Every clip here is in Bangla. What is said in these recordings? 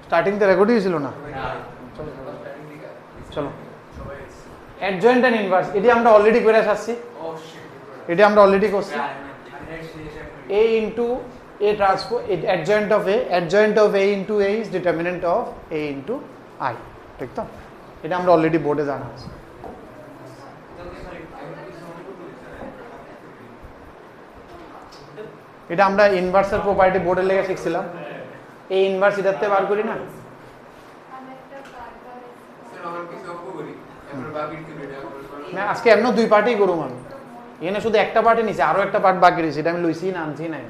স্টার্টিং তে রেকর্ডই ছিল না চলো অ্যাডজয়েন্ট এন্ড ইনভার্স এটি আমরা অলরেডি করে আসছি এটি আমরা অলরেডি করছি a into a transpose adjoint of a into a is determinant of a into I ঠিক তো এটা আমরা অলরেডি বোর্ডে জানা আছে এটা আমরা ইনভার্সের প্রপার্টি বোর্ডে লেগে শিখছিলাম এই ইনভার্স এটাতে বার করি না না আজকে এমন দুই পার্টই করুম আমি এখানে শুধু একটা পার্টই নিছি আরো একটা পার্ট বাকি রয়েছে এটা আমি লইছি না আনছি নাই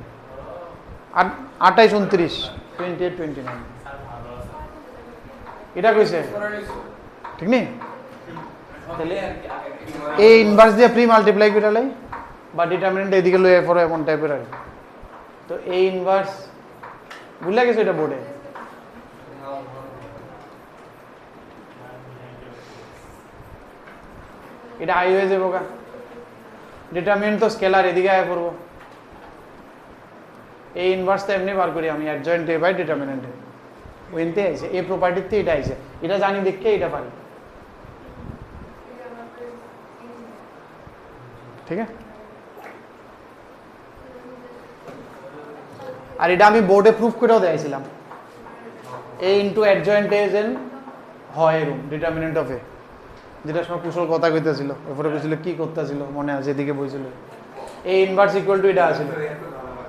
28 29 28 29 এটা কইছে ঠিক নেই তাহলে এই ইনভার্স দিয়ে প্রি মাল্টিপ্লাই করে লাই বা ডিটারমিনেন্ট এদিকে লয়ে পড়ে এমন টাইপের আর তো এই ইনভার্স ভুলে গেছো এটা বোর্ডে এটা আই হয়ে যাবো কা ডিটারমিনেন্ট তো স্কেলার এদিকে আয় পড়বো এই ইনভার্স তো এমনি বার করি আমি অ্যাডজয়েন্ট এ বাই ডিটারমিনেন্ট এ ওইনতে আইছে এই প্রপার্টিতে এটা আইছে এটা জানি দেখে এটা পারি ঠিক আছে আর এটা আমি বোর্ডে প্রুফ করেও দিয়েছিলাম a into adjoint A N হয় রুম ডিটারমিনেন্ট অফ এ যেটা সময় কুশল কথা কইতেছিল এরপরে কইছিল কি করতেছিল মনে আছে এদিকে বইছিল a ইনভার্স ইকুয়াল টু এটা আছিল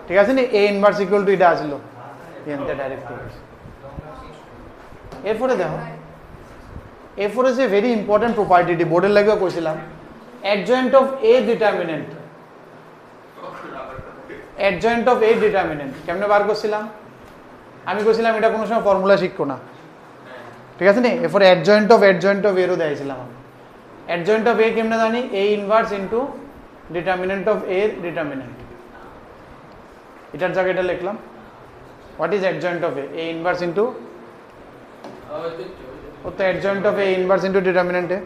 ঠিক আছে নি a ইনভার্স ইকুয়াল টু এটা আছিল এনতে ডাইরেক্ট এরপরে দেখো এরপরে যে ভেরি ইম্পর্টেন্ট প্রপার্টিটি বোর্ডের লাগেও কইছিলাম adjoint of a determinant adjoint of a determinant কেমনে বার করছিলাম আমি কইছিলাম এটা কোনো সময় ফর্মুলা শিখকো না ঠিক আছে নি এরপরে adjoint of এরও দেখাইছিলাম আমি adjoint of a কেমনে জানি a inverse into determinant of a determinant এটার জায়গায় এটা লিখলাম what is adjoint of a inverse into ও তো adjoint of a inverse into determinant a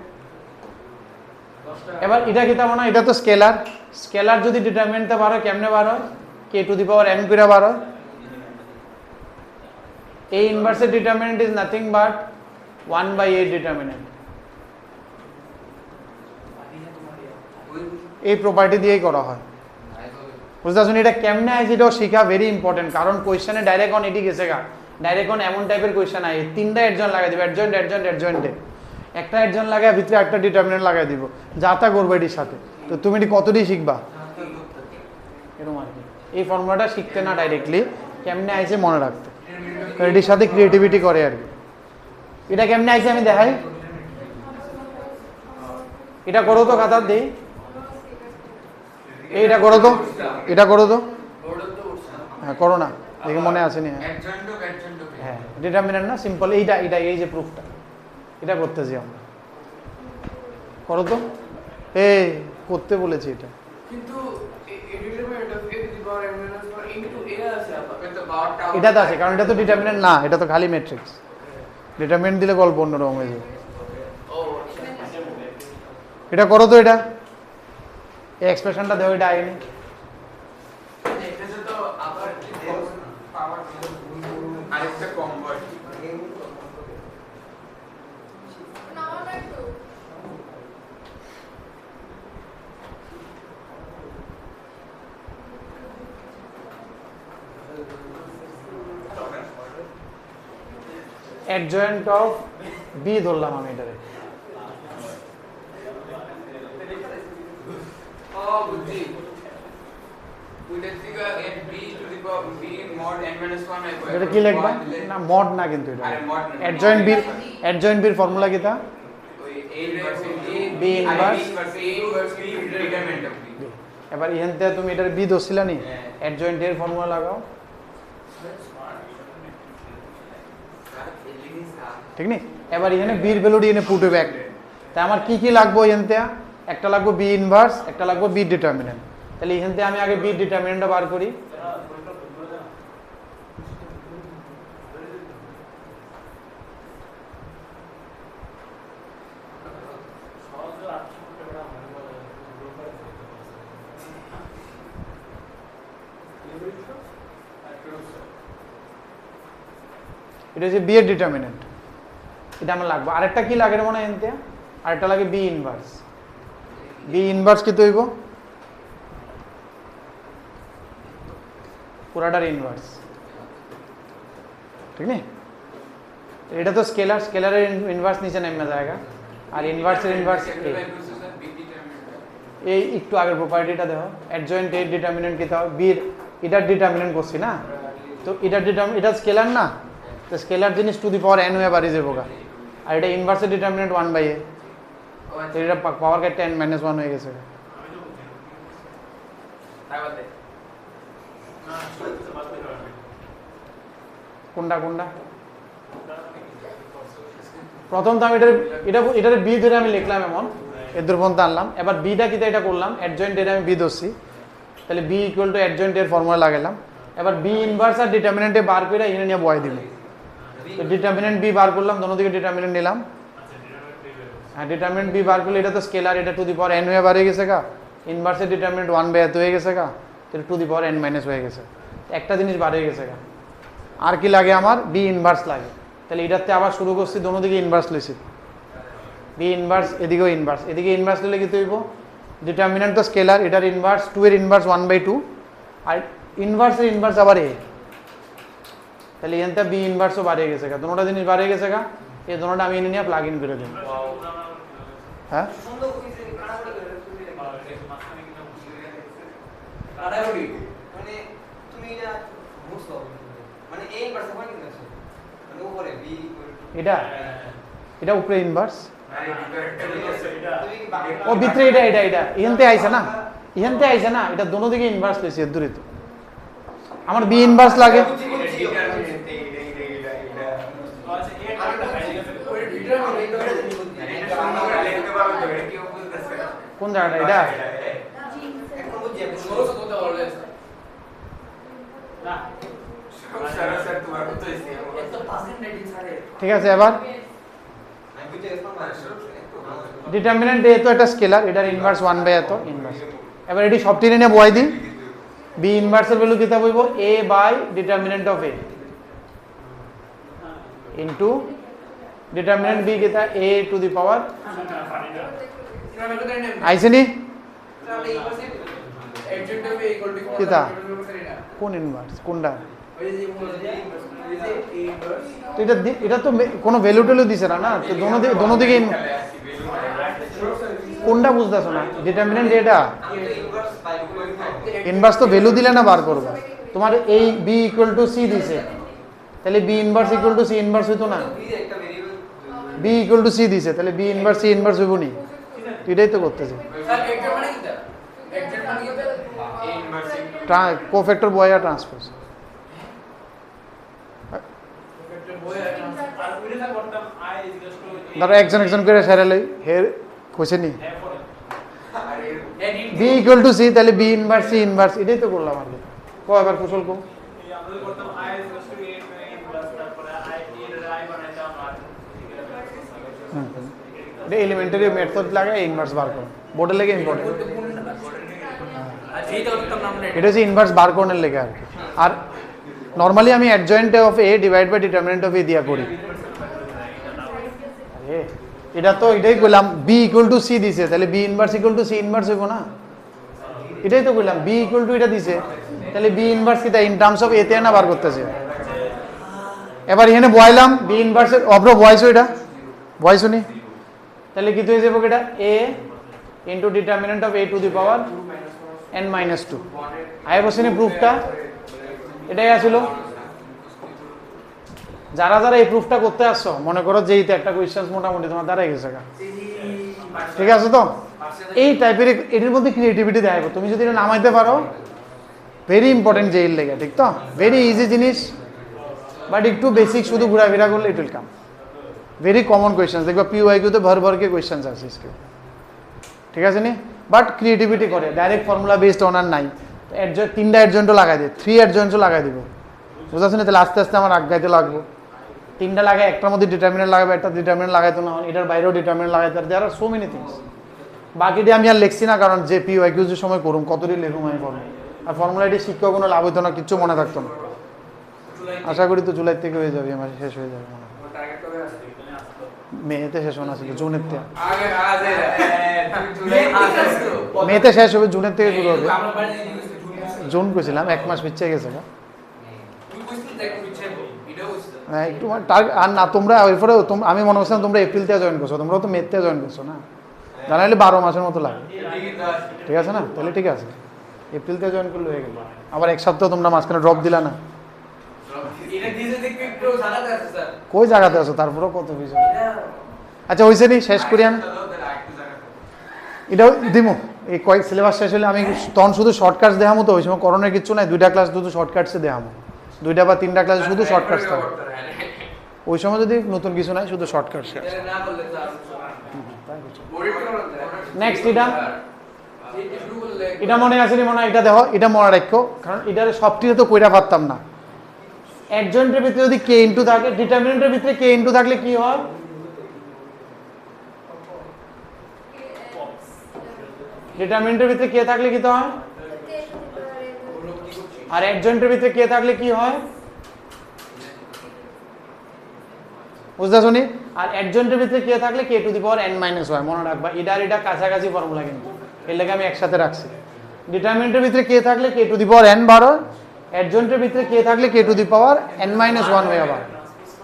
এবার এটা কি তার মানে এটা তো স্কেলার স্কেলার যদি ডিটারমিনেন্টে বার হয় কেমনে বার হয় k to the power n করে বার হয় a ইনভার্সের determinant is nothing but 1 by a determinant এই প্রপার্টি দিয়েই করা হয় বুঝতে পারছেন এটা কেমনে আইছে এটাও শেখা ভেরি ইম্পর্টেন্ট কারণ কোশ্চেনে ডাইরেক্ট অন এটি গেছে গা ডাইরেক্ট অন এমন টাইপের কোশ্চেন আই তিনটা অ্যাডজয়েন্ট লাগাই দিবে অ্যাডজয়েন্টে একটা অ্যাডজয়েন্ট লাগায় ভিতরে একটা ডিটারমিনেন্ট লাগাই দিব যা তা করবে এটির সাথে তো তুমি এটি কতটি শিখবা এরকম আর কি এই ফর্মুলাটা শিখতে না ডাইরেক্টলি কেমনে আইছে মনে রাখতে এটির সাথে ক্রিয়েটিভিটি করে আর কি এটা কেমনে আইছে আমি দেখাই এটা করো তো খাতার দেই এইটা করো তো হ্যাঁ করো না দেখে মনে আছে নি হ্যাঁ ডিটারমিনেন্ট না সিম্পল এইটা এই যে প্রুফটা এটা করতেছি আমরা করো তো এই করতে বলেছি এটা কিন্তু এটা তো আছে কারণ এটা তো ডিটারমিনেন্ট না এটা তো খালি ম্যাট্রিক্স ডিটারমিনেন্ট দিলে গল্প অন্যরকম হয়ে যাবে এটা করো তো এটা এই এক্সপ্রেশনটা দেও এটা আইনি আরেকটা কনভার্ট adjoint of b ধরলাম আমি এটারে বুঝছি এটা কি লিখবা না মড না কিন্তু এটা adjoint b এর ফর্মুলা কি তা b ইনভার্স এবার এখানতে তুমি এটার b দছিলা নি adjoint এর ফর্মুলা লাগাও ঠিক নি এবার এখানে b এর ভ্যালুটি এনে পুট হবে তাই আমার কি লাগবে এখানতে একটা লাগবে b ইনভার্স একটা লাগবে b ডিটারমিনেন্ট তাহলে এখানতে আমি আগে b ডিটারমিনেন্টটা বার করি এটা হচ্ছে বি এর ডিটারমিনেন্ট, এটা আমার লাগবে। আরেকটা কি লাগে মনে হয় এনতে, আরেকটা লাগে বি ইনভার্স। বি ইনভার্স কি তৈব, পুরাটার ইনভার্স, ঠিক নেই? এটা তো স্কেলার, স্কেলারের ইনভার্স নিচে নেমে জায়গা, আর ইনভার্সের ইনভার্স এই একটু আগের প্রপার্টিটা দেখো, অ্যাডজয়েন্ট এর ডিটারমিনেন্ট কি তাও বি এর, এটার ডিটারমিনেন্ট করছি না, তো এটার এটা স্কেলার না, তো স্কেলার জিনিস টু দি পাওয়ার n হয়ে বাড়ি যাবো গা, আর এটা ইনভার্সের ডিটারমিনেন্ট 1/a, তো এটা পাওয়ার কাটটা n - 1 হয়ে গেছে। কোনটা কোনটা প্রথম তো আমি এটার বি ধরে আমি লিখলাম, এমন এর দূর পর্যন্ত আনলাম। এবার বিটা কিটা এটা করলাম, অ্যাডজয়েন্ট এর আমি বি ধরছি, তাহলে বি ইকুয়াল টু অ্যাডজয়েন্ট এর ফর্মুলা লাগালাম। এবার বি ইনভার্স আর ডিটারমিনেন্টে বার করে এখানে নিয়ে বয় দিব, তো ডিটারমিনেন্ট বি বার করলাম, দোনো দিকে ডিটারমিনেন্ট নিলাম। হ্যাঁ, ডিটারমিনেন্ট বি বার করলে এটা তো স্কেলার, এটা টু দি পাওয়ার n হয়ে বাড়ে গেছে গা, ইনভার্সের ডিটারমিনেন্ট 1/a হয়ে গেছে গা, এটা টু দি পাওয়ার n - হয়ে গেছে, একটা জিনিস বাড়ে গেছে গা। আর কি লাগে আমার, বি ইনভার্স লাগে। তাহলে এটাতে আবার শুরু করছি, দোনো দিকে ইনভার্স লইছি, বি ইনভার্স, এদিকেও ইনভার্স, এদিকে ইনভার্স নিলে কি তৈব, ডিটারমিনেন্ট তো স্কেলার, এটার ইনভার্স 2 এর ইনভার্স 1/2, আর ইনভার্সের ইনভার্স আবার a, তাহলে এনটা বি ইনভার্সও বাড়ে গেছে গা, দোনোটা জিনিস বাড়ে গেছে গা, এই দোনোটা আমি এনে নিয়ে প্লাগ ইন করে দিই। হ্যাঁ, এটা এটা উপরে ইনভার্স, ও ভিতরে এটা এটা এটা ইহেনতে আইছে না, ইহেনতে আইছে না, এটা দোনো দিকে ইনভার্স লইছি, এর দূরে তো আমার বি ইনভার্স লাগে। কোন জায়গাটা এটা, ঠিক আছে। এবার ডিটারমিনেন্ট এ তো একটা স্কেলার, এটার ইনভার্স 1/a এত ইনভার্স। এবার এটি সব টেনে নিয়ে বয় দিই, বি ইনভার্সের ভ্যালু কিতা বইব, a by determinant of a into determinant B কিতা a টু দি পাওয়ার আইছে নি কিতা, কোন ইনভার্স কোনটা, এটা এটা তো কোনো ভ্যালু ট্যালু দিছে না, না তো দোনো দিকে কোনটা বুঝতেছো না, ডিটারমিনেন্ট এটা ইনভার্স তো ভ্যালু দিলে না বার করবে, তোমার এই বি ইকুয়াল টু সি দিছে, তাহলে B inverse equal to C inverse হইতো না, বি ইকুয়াল টু সি দিছে, তাহলে বি ইনভার্স সি ইনভার্স হইব নি, এটাই তো করতেছে। কোফ্যাক্টর বয় আর ট্রান্সপোজ, ধরো একজন একজন করে সেরে লই, হের কইছে নি বি ইকুয়াল টু সি, তাহলে বি ইনভার্স সি ইনভার্স, এটাই তো করলাম আর কি। এবার কুশল কো, এটা এলিমেন্টারি মেথড লাগে ইনভার্স বার করো, বোর্ডে লেগে ইম্পর্টেন্ট, এটা হচ্ছে ইনভার্স বার করার লেগে আর কি। আর নর্মালি আমি adjoint of A divide by determinant of A দিয়া করি, এটা তো এটাই কইলাম, বি ইকুয়াল টু সি দিছে, তাহলে B inverse equal to C inverse হইব না, এটাই তো কইলাম, বি ইকুয়াল টু এটা দিছে, তাহলে বি ইনভার্স কিটা ইন টার্মস অফ এ তে না বার করতেছে। এবার এখানে বয়লাম বি ইনভার্স অব্র বয়স, এটা বয়স নি, তাহলে কি হয়ে যাবে, এটা a into determinant of a to the power n - 2। আয় বসেনি প্রুফটা, এটাই আসলো। যারা যারা এই প্রুফটা করতে আসছো, মনে করো যে এইটা একটা কোয়েশ্চেন মোটামুটি তোমার দাঁড়ায় গেছে, ঠিক আছে তো, এই টাইপের এটির মধ্যে ক্রিয়েটিভিটি দেখাবো, তুমি যদি এটা নামাইতে পারো, ভেরি ইম্পর্টেন্ট যে এর লেগে, ঠিক তো, ভেরি ইজি জিনিস, বাট একটু বেসিক শুধু ঘোরাফেরা করলে it will come. Very common question দেখবা পিওআইকিউতে ভর কে কোয়েশ্চেন আছে इसके, ঠিক আছে নি, বাট ক্রিয়েটিভিটি করে, ডাইরেক্ট ফর্মুলা বেসড অনার নাই, তিনটা অ্যাডজয়েন্টও লাগাই দিই, 3 অ্যাডজয়েন্টও লাগাই দিব, বুঝাচ্ছ না, তাহলে আস্তে আস্তে আমার আগাইতে লাগবো, তিনটা লাগাই, একটার মধ্যে ডিটারমিনেন্ট লাগাবে, একটা ডিটারমিনেন্ট লাগাইতো না, এটার বাইরেও ডিটারমিনেন্ট লাগাইতে, দেয়ার আর সো মেনি থিংস। বাকিটি আমি আর লিখছি না, কারণ যে পিওআইকিউ যে সময় করুম কতটি লেখুম আমি ফর্মুলা, আর ফর্মুলা এটি শিক্ষা কোনো লাভ হইতো না, কিচ্ছু মনে থাকতো না। আশা করি তো জুলাই থেকে হয়ে যাবে, এই মাসে শেষ হয়ে যাবে মনে হয়। মেতে শেষ হওয়া ছিল, জুনের থেকে মেতে শেষ হবে, জুনের থেকে শুরু হবে। জুন কইছিলাম, 1 মাস পিছিয়ে গেছে না একটু আর না। তোমরা এরপরে আমি মনে করছিলাম তোমরা এপ্রিলতে জয়েন করছো, তোমরাও তো মেতে জয়েন করছো না, জানাইলে 12 মাসের মতো লাগে। ঠিক আছে না, তাহলে ঠিক আছে, এপ্রিলতে জয়েন করলে হয়ে গেল। আবার 1 সপ্তাহ তোমরা মাঝখানে ড্রপ দিলা না, কই জায়গাতে আছো তারপরেও কত কিছু। আচ্ছা হয়েছে নি, শেষ করি আমি, এটাও দিমু। এই কয়েক সিলেবাস শেষ হলে আমি তখন শুধু শর্টকাটস দেখামো, তো ওই সময় করোনার কিছু নাই, 2টা ক্লাস শুধু শর্টকাটসে দেখামো, 2টা বা 3টা ক্লাসে শুধু শর্টকাটস থাকবে। ওই সময় যদি নতুন কিছু নাই, শুধু শর্টকাটস। নেক্সট এটা মনে আছে নি? মনে হয় এটা দেখো, এটা মনে রাখো, কারণ এটার সবটিতে তো কইরা পারতাম না। অ্যাডজয়েন্টের ভিতরে যদি কে ইনটু থাকে, ডিটারমিনেন্টের ভিতরে কে ইনটু থাকলে কি হয়? ডিটারমিনেন্টের ভিতরে কে থাকলে কি হয়? আর অ্যাডজয়েন্টের ভিতরে কে থাকলে কি হয়? বুঝতে শুনি। আর অ্যাডজয়েন্টের ভিতরে কে থাকলে k to the power n minus হয়, মনে রাখবা। এটা কাছাকাছি ফর্মুলা, কিন্তু এর লেগে আমি একসাথে রাখছি। ডিটারমিনেন্টের ভিতরে কে থাকলে k to the power n বার হয়, অ্যাডজয়েন্টের ভিতরে কে থাকলে k to the power n minus 1 হয়ে আবার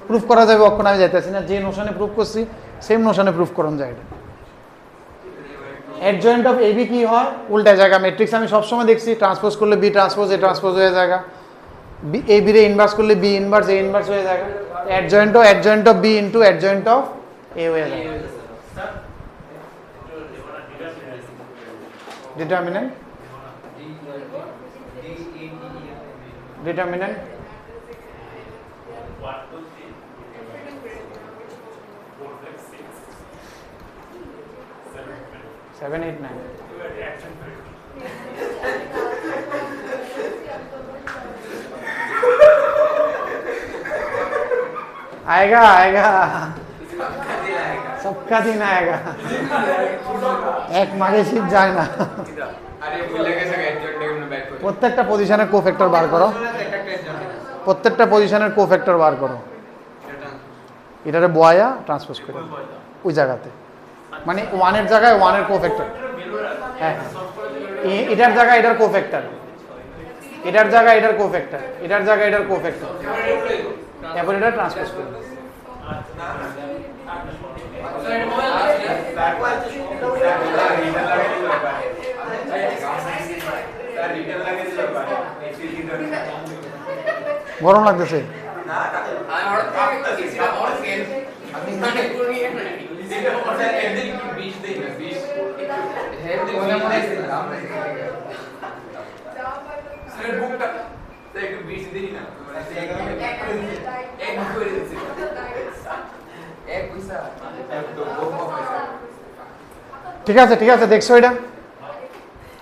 প্রুফ করা যাবে। অক্ষণ আমি যাইতেছি না, যে নোশনে প্রুফ করছি সেম নোশনে প্রুফ করুন যায়। এটা অ্যাডজয়েন্ট অফ এবি কি হয়? উল্টা জায়গা ম্যাট্রিক্স আমি সবসময় দেখছি, ট্রান্সপোজ করলে বি ট্রান্সপোজ এ ট্রান্সপোজ হয়ে জায়গা, এ বি রে ইনভার্স করলে বি ইনভার্স এ ইনভার্স হয়ে জায়গা। Adjoint of B into adjoint of A হয়ে যায়। ডিটারমিনেন্ট ডিটারমিনেন্ট 7 8 9 आएगा आएगा, सबका दिन आएगा, एक मागे शीट যায় না। প্রত্যেকটা পজিশনের কোফ্যাক্টর বার করো, প্রত্যেকটা পজিশনের কোফ্যাক্টর বার করো, এটারে বয়া ট্রান্সপোজ করো ওই জায়গাতে, মানে 1 এর জায়গায় 1 এর কোফ্যাক্টর, হ্যাঁ এটার জায়গায় এটার কোফ্যাক্টর, এটার জায়গায় এটার কোফ্যাক্টর, এটার জায়গায় এটার কোফ্যাক্টর, এরপর এটা ট্রান্সপোজ করো। গরম লাগতেছে? ঠিক আছে ঠিক আছে, দেখছো এটা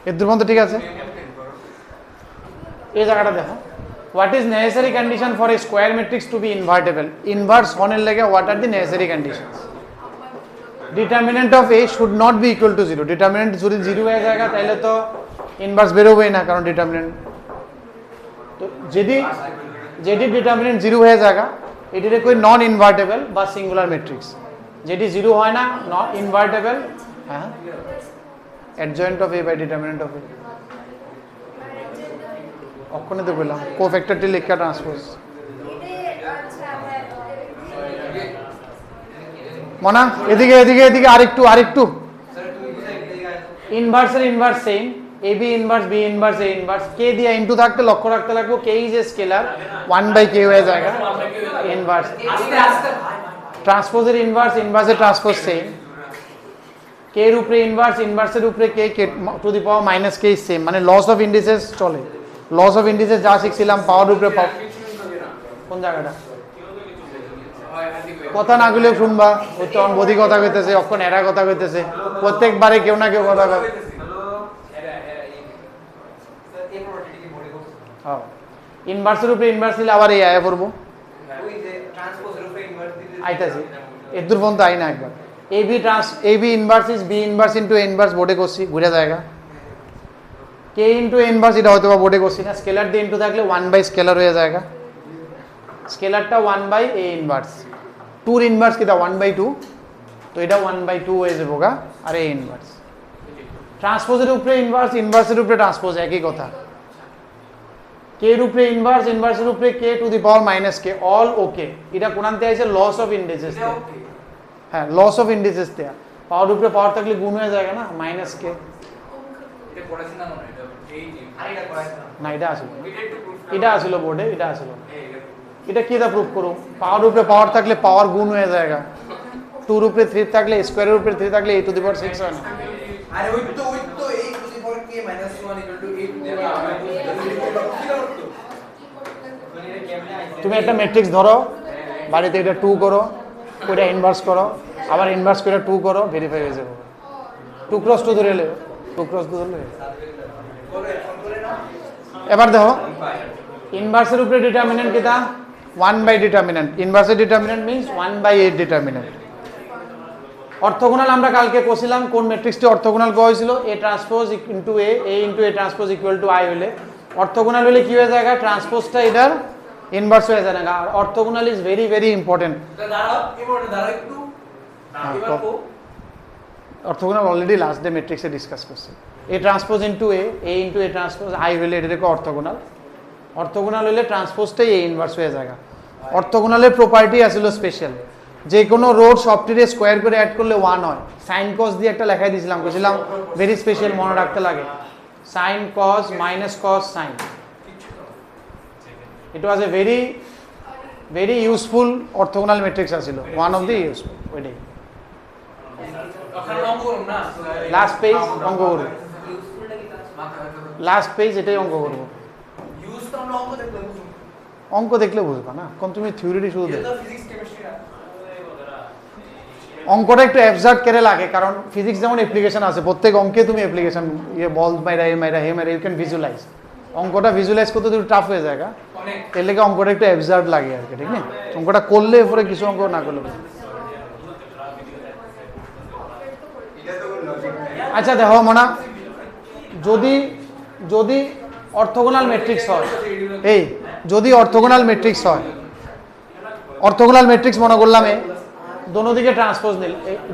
এর দুর্বন্ধ? ঠিক আছে, এই জায়গাটা দেখো। What is necessary condition for a square matrix to be invertible? Inverse হনের লেগে what are the necessary conditions? Determinant of A should not be equal to 0। Determinant যদি 0 হয়ে যায় তাহলে তো ইনভার্স বেরোবেই না, কারণ ডিটারমিনেন্ট তো যেটি ডিটারমিনেন্ট 0 হয়ে যায় এটিতে কই নন ইনভার্টেবল বা সিঙ্গুলার ম্যাট্রিক্স। যেটি 0 হয় না, নট ইনভার্টেবল, হ্যাঁ adjoint of A by determinant of A. অক্ষণে তো বললাম কোফ্যাক্টরটি লেখা ট্রান্সপোজ। মনা এদিকে এদিকে এদিকে আরেকটু আরেকটু। ইনভার্সের inverse same, A B inverse B inverse A inverse, k দিয়ে ইনটু থাকতে লক্ষ্য রাখতে লাগবো K is a scalar, 1/k হয়ে জায়গা ইনভার্স। ট্রান্সপোজের ইনভার্স ইনভার্সের ট্রান্সপোজ সেম, কে এর উপরে ইনভার্স ইনভার্সের উপরে k k to the power minus k same, মানে লস অফ ইন্ডিসেস চলে। লস অফ ইন্ডিসেস যা শিখছিলাম পাওয়ার উপরে পাওয়ার, কোন জায়গাটা কথা না গুলো শুনবা, ওই তো বদি কথা কইতেছে, অক্ষণ এরা কথা কইতেছে, প্রত্যেকবারে কেউ না কেউ কথা কয়। হ্যাঁ ইনভার্সের উপরে ইনভার্স দিলে আবার এই আয়া পড়বো, আইতাছি এর দূর পর্যন্ত আই না একবার। A B inverse is B inverse into A inverse বোর্ডে করছি, ঘুরে জায়গা কে ইন্টু এ ইনভার্স, এটা হয়তো বা বোর্ডে করছি না। স্কেলার দিয়ে ইন্টু থাকলে 1 বাই স্কেলার হয়ে জায়গা। স্কেলারটা 1/a ইনভার্স, 2 এর ইনভার্স কিটা 1/2, তো এটা 1/2 হয়ে যাবে গা, আর a ইনভার্স। ট্রান্সপোজের উপরে ইনভার্স, ইনভার্সের উপরে ট্রান্সপোজ একই কথা। k এর উপরে ইনভার্স, ইনভার্সের উপরে k to the power minus k, all ওকে। এটা কোনান্তে আইছে লস অফ ইন্ডিসেস, হ্যাঁ লস অফ ইন্ডিসেস তে পাওয়ার উপরে পাওয়ার থাকলে গুণ হয়ে যায় না, মাইনাস k। এটা পড়াছি না মনে এটা এই আর এটা পড়াছি না এটা আসলে এটা একটু প্রুফ এটা আসলে বোর্ডে, এটা আসলে এটা কি দা প্রুফ করো, পাওয়ার উপরে পাওয়ার থাকলে পাওয়ার গুণ হয়ে যায়, 2 এর উপরে 3 থাকলে স্কয়ারের উপরে 3 থাকলে a টু দি পাওয়ার 6 হয় না। আরে ওই তো a to the power k - 1 = a to the power. তুমি একটা ম্যাট্রিক্স ধরো, বাড়িতে এটা 2 করো, ওইটা ইনভার্স করো, আবার ইনভার্স করে 2 করো, ভেরিফাই হয়ে যাবে। 2 × 2 ধরে লে, 2 × 2 ধরলে। এবার দেখো ইনভার্সের উপরে ডিটারমিনেন্ট কিটা 1/, ডিটারমিনেন্ট ইনভার্সের ডিটারমিনেন্ট মিন্স 1/8 ডিটারমিনেন্ট। অর্থোগোনাল আমরা কালকে কইছিলাম কোন ম্যাট্রিক্সটি অর্থোগোনাল করা হয়েছিল, a transpose into a, a into a transpose equal to i হলে অর্থোগোনাল হলে কি হয়ে যায়, ট্রান্সপোজটা এটার ইনভার্স হয়ে যায় না। আর orthogonal is very very important. দাঁড়াও ইম্পর্টেন্ট, দাঁড়াও একটু এবার কো অর্থোগোনাল অলরেডি লাস্ট ডে ম্যাট্রিক্সে ডিসকাস করছি। a transpose into a, a into a transpose i হলে এটাকে অর্থোগোনাল। অর্থোগোনাল হলে ট্রান্সপোজটাই a ইনভার্স হয়ে যায়। অর্থোগোনালের প্রপার্টি আছিল স্পেশাল, যে কোনো রোড সবটিরে স্কোয়ার করে অ্যাড করলে 1 হয়। সাইন কস দিয়ে একটা লেখাই দিয়েছিলাম, বলছিলাম ভেরি স্পেশাল, মনে রাখতে লাগে। Sign cos minus cos sign, it was a very very useful orthogonal matrix আছিল, ওয়ান অফ দি ইউজফুল। ওইটাই ওখানে অঙ্ক করুন না, লাস্ট পেজ অঙ্ক করব, লাস্ট পেজ এটাই অঙ্ক করব। ইউজ তো আমরা অঙ্ক দেখলে বুঝুন, অঙ্ক দেখলে বুঝবা না, কোন তুমি থিওরিটি শুধু দেখো। এটা ফিজিক্স কেমিস্ট্রি না অঙ্কটা একটু অ্যাবজার্ভ করে লাগে, কারণ ফিজিক্স যেমন অ্যাপ্লিকেশন আছে, প্রত্যেক অঙ্কে তুমি অ্যাপ্লিকেশন ইয়ে বল মাইরা এ মাইরা হে মাইরা ইউ ক্যান ভিজুয়ালাইজ। অঙ্কটা ভিজুয়ালাইজ করতে একটু টাফ হয়ে যায়, অনেক এর লেগে অঙ্কটা একটু অ্যাবজার্ভ লাগে আর কি, ঠিক না? অঙ্কটা করলে পরে কিছু অঙ্ক না করলে। আচ্ছা দেখো মনা, যদি যদি অর্থোগোনাল ম্যাট্রিক্স হয়, এই যদি অর্থোগোনাল ম্যাট্রিক্স হয়, অর্থোগোনাল ম্যাট্রিক্স মনে করলাম দোনো দিকে ট্রান্সপোজ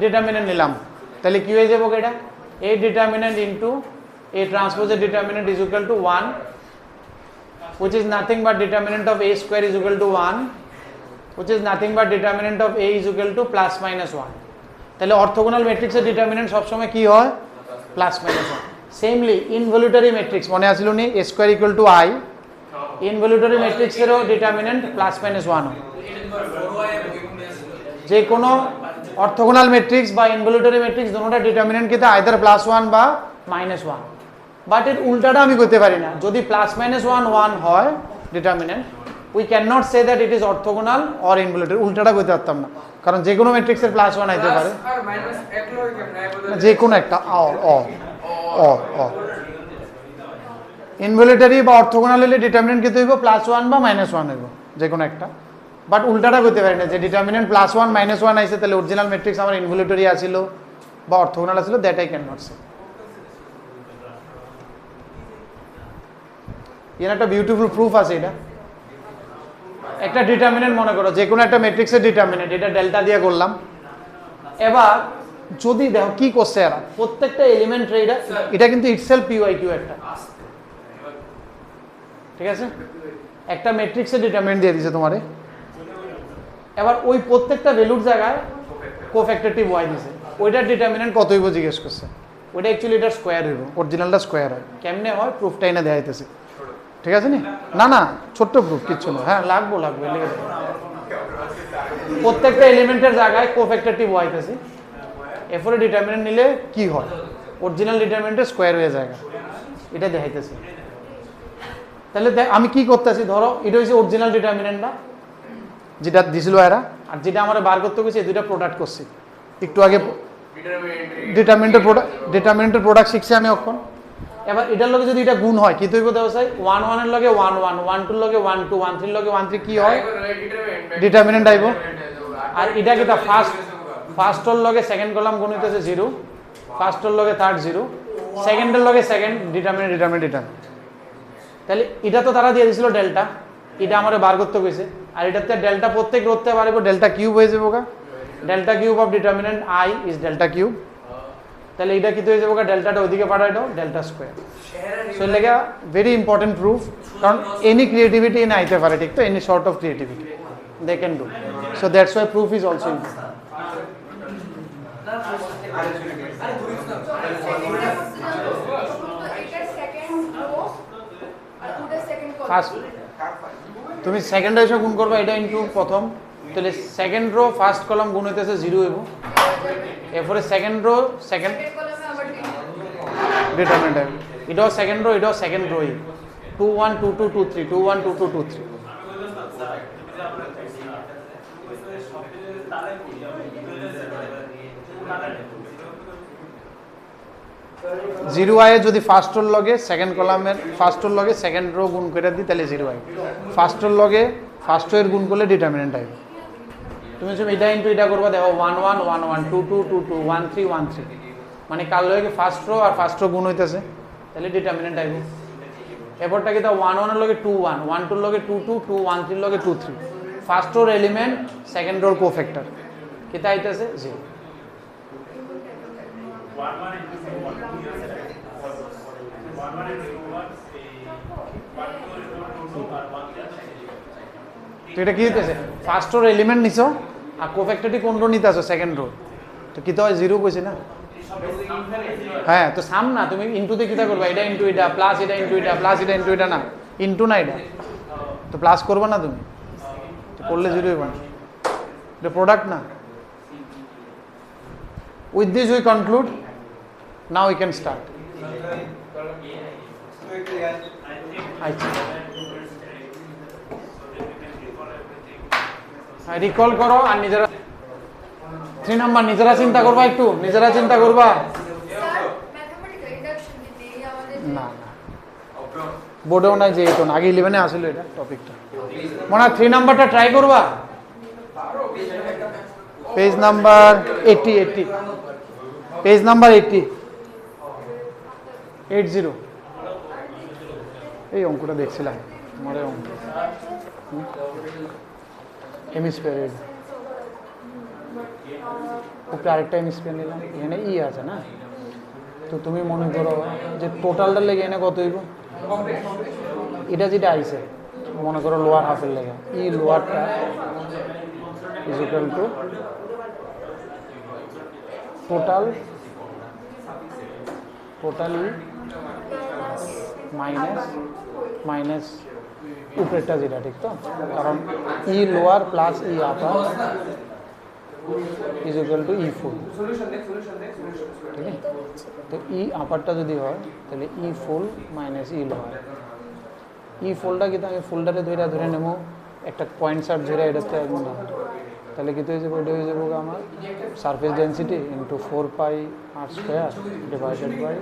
ডিটারমিনেন্ট নিলাম, তাহলে কি হয়ে যাবো এটা, a ডিটারমিনেন্ট ইনটু a ট্রান্সপোজের determinant is equal to 1, which is nothing but determinant of a square is equal to 1, which is nothing but determinant of a is equal to plus minus 1. তাহলে অর্থোগোনাল ম্যাট্রিক্সের ডিটারমিনেন্ট সবসময় কি হয়, plus minus 1। Samely involutory matrix মনে আছিল নি, a square equal to i, involutory ম্যাট্রিক্সেরও ডিটারমিনেন্ট প্লাস মাইনাস 1 হয়। যে কোনো অর্থোগোনাল ম্যাট্রিক্স বা ইনভলিউটারি ম্যাট্রিক্স দুটোটা ডিটারমিনেন্ট কিন্তু আইদার +1 বা -1, বাট এর উল্টাটা আমি করতে পারি না। যদি +-1 1 হয় determinant, we can not say that it is orthogonal or involutory, উল্টাটা করতে পারতাম না, কারণ যে কোনো ম্যাট্রিক্সের +1 আইতে পারে, আর মাইনাস এক লয় কেমনে যে কোনো একটা অর ইনভলিউটারি বা অর্থোগোনাল হলে ডিটারমিনেন্ট কিন্তু হইব +1 বা -1 হইব, যে কোনো একটা। বাট উল্টাটা করতে পারি না, যে ডিটারমিনেন্ট +1 -1 আইছে, তাহলে অরিজিনাল ম্যাট্রিক্স আমার ইনভলিউটারি আছিল বা অর্থোগোনাল আছিল, দ্যাট আই ক্যান নট সে। এর একটা বিউটিফুল প্রুফ আছে। এটা একটা ডিটারমিনেন্ট মনে করো, যে কোনো একটা ম্যাট্রিক্সের ডিটারমিনেন্ট, এটা ডেল্টা দিয়ে করলাম। এবার যদি দেখো কি করছে এরা, প্রত্যেকটা এলিমেন্টের এটা কিন্তু ইটসেলফ PYQ একটা, ঠিক আছে? একটা ম্যাট্রিক্সের ডিটারমিনেন্ট দিয়ে দিয়েছে তোমারে, এবার ওই প্রত্যেকটা ভ্যালুর জায়গায় কোফ্যাক্টরটিভ y দিছে, ওইটার ডিটারমিনেন্ট কত হইব জিজ্ঞেস করছে। ওইটা অ্যাকচুয়ালি এটার স্কোয়ার হইব, অরিজিনালটা স্কোয়ার হয়। কেমনে হয় প্রুফটা এনে দেখাইতেছে, ঠিক আছে নি? না না ছোট্ট প্রুফ, কিচ্ছু না, হ্যাঁ লাগবো লিখে দেবো। প্রত্যেকটা এলিমেন্টের জায়গায় কোফ্যাক্টরটিভ y দিছে, এরপরে ডিটারমিনেন্ট নিলে কি হয়, অরিজিনাল ডিটারমিনেন্টের স্কোয়ার হয়ে যায়, এটা দেখাইতেছে। তাহলে আমি কি করতেছি, ধরো এটা হচ্ছে অরিজিনাল ডিটারমিনেন্টটা যেটা দিছিল এরা, আর যেটা আমরা বার করতে গেছি এই দুইটা প্রোডাক্ট করছি একটু আগে। ডিটারমিনেন্টের প্রোডাক্ট শিখছি আমি এখন। এবার এটার লগে যদি এটা গুণ হয় কি তৈব দেওয়া চাই, 1 1 এর লগে 1 1, 1 2 এর লগে 1 2, 1 3 এর লগে 1 3 কি হয়, ডিটারমিনেন্ট আইব। আর এটা কি তা ফার্স্টর লগে সেকেন্ড কলাম গুণ হইতেছে 0, ফার্স্টর লগে থার্ড 0, সেকেন্ডের লগে সেকেন্ড, ডিটারমিনেন্ট। তাহলে এটা তো তারা দিয়ে দিছিল ডেল্টা, এটা আমারে বার করতে কইছে, আর এটাতে ডেল্টা প্রত্যেক রোধতে পারবো ডেল্টা কিউব হয়ে যাবো গা delta cube of determinant I is delta cube তাহলে এটা কি হয়ে যাবো গা ডেল্টাটা ওইদিকে পাঠাই দাও ডেল্টা স্কোয়ার সো লেগা ভেরি ইম্পর্টেন্ট প্রুফ কারণ এনি ক্রিয়েটিভিটি না আইতে পারে ঠিক তো any sort of creativity they can do so that's why proof is also important first তুমি সেকেন্ড এসে গুণ করবা এটা ইনটু প্রথম তাহলে সেকেন্ড রো ফার্স্ট কলাম গুণ হইতেছে 0 হইব এরপরে সেকেন্ড রো সেকেন্ড ডিটারমিনেন্ট হবে এটাও সেকেন্ড রো 2 1 2 2 2 3 2 1 2 2 2 3 জিরো আই যদি ফার্স্ট রোর লগে সেকেন্ড কলামের ফার্স্ট রোর লগে সেকেন্ড রো গুণ করে দিই তাহলে 0 আই ফার্স্ট রোর লগে ফার্স্ট রো এর গুণ করলে ডিটারমিনেন্ট আইবে তুমি যদি এটা ইনটু এটা করবা দেখো 1 1 1 1 2 2 2 2 1 3 1 3 মানে কাল লগে ফার্স্ট রো আর ফার্স্ট রো গুণ হইতাছে তাহলে ডিটারমিনেন্ট আইবে এরপরটা কি দাও 1 1 এর লগে 2 1 1 2 এর লগে 2 2 2 1 3 এর লগে 2 3 ফার্স্ট রোর এলিমেন্ট সেকেন্ড রোর কোফ্যাক্টর কিতা আইতাছে 0 তো এটা কি হইতেছে ফার্স্ট রোর এলিমেন্ট নিছো আর কোফ্যাক্টরটি কোন রো নিতে আসো সেকেন্ড রো তো কি তো হয় 0 কইছে না হ্যাঁ তো সাম না তুমি ইনটুতে কিটা করবা এটা ইনটু এটা প্লাস এটা ইনটু এটা প্লাস এটা ইনটু এটা না ইনটু না এটা তো প্লাস করবা না তুমি তো করলে 0 হইবা না এটা প্রোডাক্ট না with this we conclude now we can start recall করো আর নিজেরা 3 নাম্বার নিজেরা চিন্তা করবা একটু নিজেরা চিন্তা করবা না না বোর্ডেও নাই যে এটা আগে 11 এ আসলে এটা টপিকটা মনে 3 নাম্বারটা ট্রাই করবা পেজ নাম্বার 80 পেজ নাম্বার 80 এই অঙ্কটা দেখছিলাম আমার অঙ্ক হেমিস্ফিয়ার ওকে আরেকটা হেমিস্ফিয়ার নিলাম এখানে ই আছে না তো তুমি মনে করো যে টোটালটা লেগে এনে কত হইব এটা যেটা আইছে মনে করো লোয়ার হাফের লেগে ই লোয়ারটা is equal to total minus উপরেরটা যেটা ঠিক তো কারণ E lower plus E upper is equal to E full ঠিক আছে তো ই আপারটা যদি হয় তাহলে ই ফুল মাইনাস ই লোয়ার ই ফুলটা কিন্তু আমি ফুলটাতে ধরে নেব একটা পয়েন্ট সার্চ ধরে এটাতে একদম তাহলে কিন্তু হয়ে যাবো এটা হয়ে যাবো আমার surface density into 4 pi r square divided by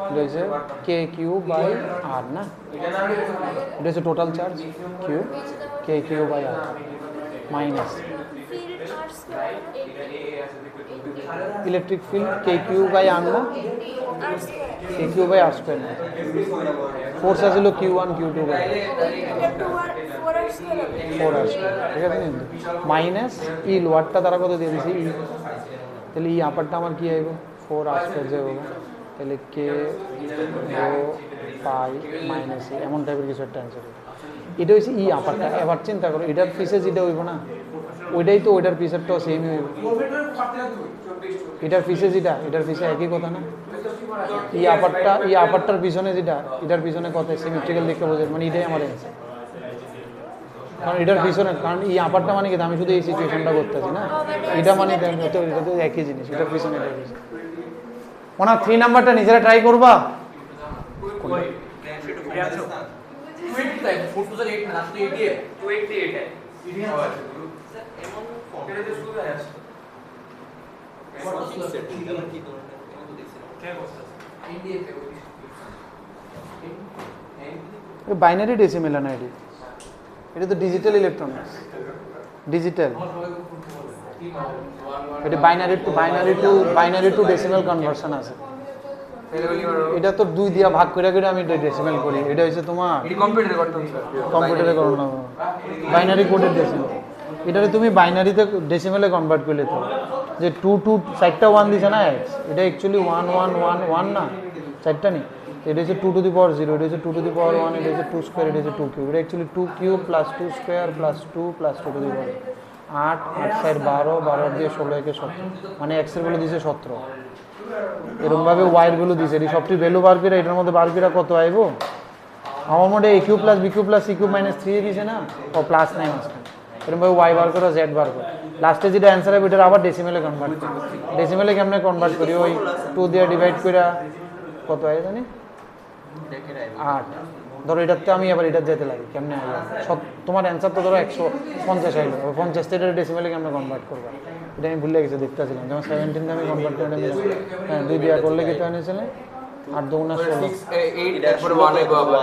এটা হচ্ছে কে কিউ বাই আর না এটা হচ্ছে total charge q k q by r minus electric field k q by r না k q by r square না ফোর্স আসলে Q1 Q2 by 4 R square ঠিক আছে কিন্তু মাইনাস ই লোয়ারটা তারা কত দিয়ে দিছি ই তাহলে ই আপারটা আমার কি আইব 4 আর স্কোয়ার যাবে তাহলে কে রো পাই মাইনাস ই এমন টাইপের কিছু একটা অ্যান্সার এটা হচ্ছে ই আপারটা এবার চিন্তা করো এটার পিসে যেটা হইব না ওইটাই তো ওইটার পিসেরটাও সেমই হইব এটার পিসে যেটা এটার পিসে একই কথা না ই আপারটার পিছনে যেটা এটার পিছনে কত সিমেট্রিক্যাল দেখতে বোঝে মানে এটাই আমার অ্যান্সার কারণ এটার পিছনে কারণ এই আপারটা মানে কি আমি শুধু এই সিচুয়েশনটা করতেছি না এটা মানে এটা তো একই জিনিস এটার পিছনে এটার পিছনে মনে 3 নাম্বারটা নিজেরা ট্রাই করবা বাইনারি ডেসিমেল না এটা তো ডিজিটাল ইলেকট্রনিক্স ডিজিটাল এটা বাইনারি টু ডেসিমেল কনভার্সন আছে এটা তো 2 দিয়া ভাগ করে করে আমি ডেসিমেল করি। এটা হইছে তোমার এটা কম্পিউটারে করতে হবে স্যার। কম্পিউটারে করো না, বাইনারি কোডের ডেসিমেল। এটারে তুমি বাইনারিতে ডেসিমেলে কনভার্ট করলে তো যে 2 2 চারটা 1 দিছে না x, এটা অ্যাকচুয়ালি 1 1 1 1 না, চারটা নি। এটা হচ্ছে 2 টু দি পাওয়ার 0, এটা হচ্ছে 2 টু দি পাওয়ার 1, এটা হচ্ছে 2 স্কয়ার, এটা হচ্ছে 2 কিউব। এটা actually 2 cube plus 2 square plus 2 plus 2 two the পাওয়ার 8 8 4 12 12 দিয়ে 16 একে 17, মানে x এর ভ্যালু দিছে 17। এরকম ভাবে y এর ভ্যালু দিছে, এই সবটি ভ্যালু বার করে এটার মধ্যে বার করে কত আইবো আমার মধ্যে a cube plus b cube plus c cube minus 3 দিছে না, ও প্লাস নাই মাঝখানে। এরকম ভাবে y বার করো, z বার করো, লাস্টে যেটা অ্যানসার হবে এটা আবার ডেসিমেলে কনভার্ট করি। ডেসিমেলে কেমনে কনভার্ট করি, ওই 2 দিয়ে ডিভাইড করে কত হয় জানি 8। ধরো এটাতে আমি আবার এটা যেতে লাগে কেমনে আইলো, তোমার অ্যানসার তো ধরো 150 আইলো, 50 থেকে ডেসিমেলে কেমনে কনভার্ট করবা এটা আমি ভুলে গেছি, দেখতেছিলাম। যেমন 17 কে আমি কনভার্ট করে নিলাম, হ্যাঁ 2 দিয়া করলে কি হয়েছিল 8 2 9 16, 8 এরপর 1 আইবো আবার